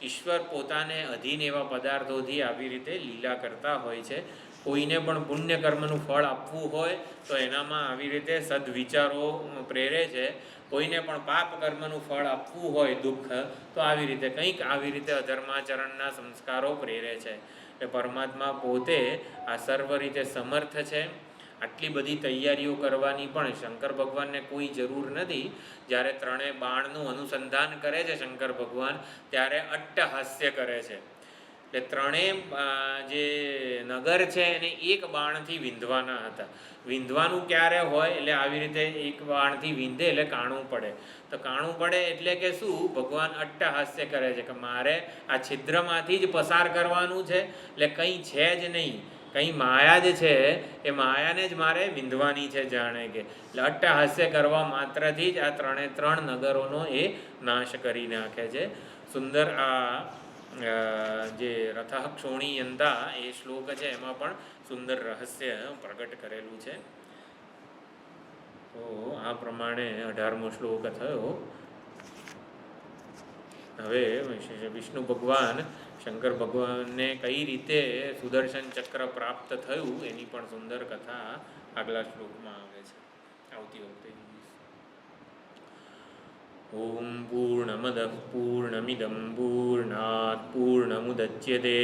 ઈશ્વર પોતાને અધીન એવા પદાર્થોથી આવી રીતે લીલા કરતા હોય છે. કોઈને પણ પુણ્ય કર્મનું ફળ આપવું હોય તો એનામાં આવી રીતે સદવિચારો પ્રેરે છે. કોઈને પણ પાપ કર્મનું ફળ આપવું હોય, દુઃખ, તો આવી રીતે કંઈક આવી રીતે અધર્માચરણના સંસ્કારો પ્રેરે છે. એટલે પરમાત્મા પોતે આ સર્વ રીતે સમર્થ છે. આટલી બધી તૈયારીઓ કરવાની પણ શંકર ભગવાનને કોઈ જરૂર નથી. જ્યારે ત્રણેય બાણનું અનુસંધાન કરે છે શંકર ભગવાન, ત્યારે અટ્ટહાસ્ય કરે છે. એટલે ત્રણેય જે નગર છે એને એક બાણથી વિંધવાના હતા. વિંધવાનું ક્યારે હોય? એટલે આવી રીતે એક બાણથી વિંધે એટલે કાણું પડે. તો કાણું પડે એટલે કે શું? ભગવાન અટ્ટહાસ્ય કરે છે કે મારે આ છિદ્રમાંથી જ પસાર કરવાનું છે, એટલે કંઈ છે જ નહીં, કંઈ માયા જ છે, એ માયાને જ મારે વિંધવાની છે જાણે કે. એટલે અટ્ટહાસ્ય કરવા માત્રથી જ આ ત્રણ નગરોનો એ નાશ કરી નાખે છે. સુંદર આ જે રથઃ ક્ષોણિયંતા એ શ્લોક છે, એમાં પણ સુંદર રહસ્ય પ્રગટ કરેલું છે. તો આ પ્રમાણે 18મો શ્લોક થયો. હવે વિષ્ણુ ભગવાન શંકર ભગવાનને કઈ રીતે સુદર્શન ચક્ર પ્રાપ્ત થયું એની પણ સુંદર કથા આગલા શ્લોકમાં આવે છે. આવતી વખતે ઓમ પૂર્ણમદઃ પૂર્ણમિદં પૂર્ણાત પૂર્ણમુદચ્યતે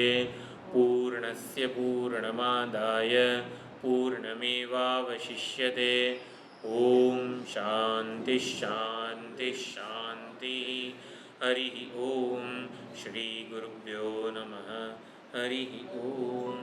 પૂર્ણસ્ય પૂર્ણમાદાય પૂર્ણમેવાવશિષ્યતે. ઓમ શાંતિ શાંતિ શાંતિ. હરિ ઓમ. શ્રી ગુરુભ્યો નમઃ. હરિ ઓમ.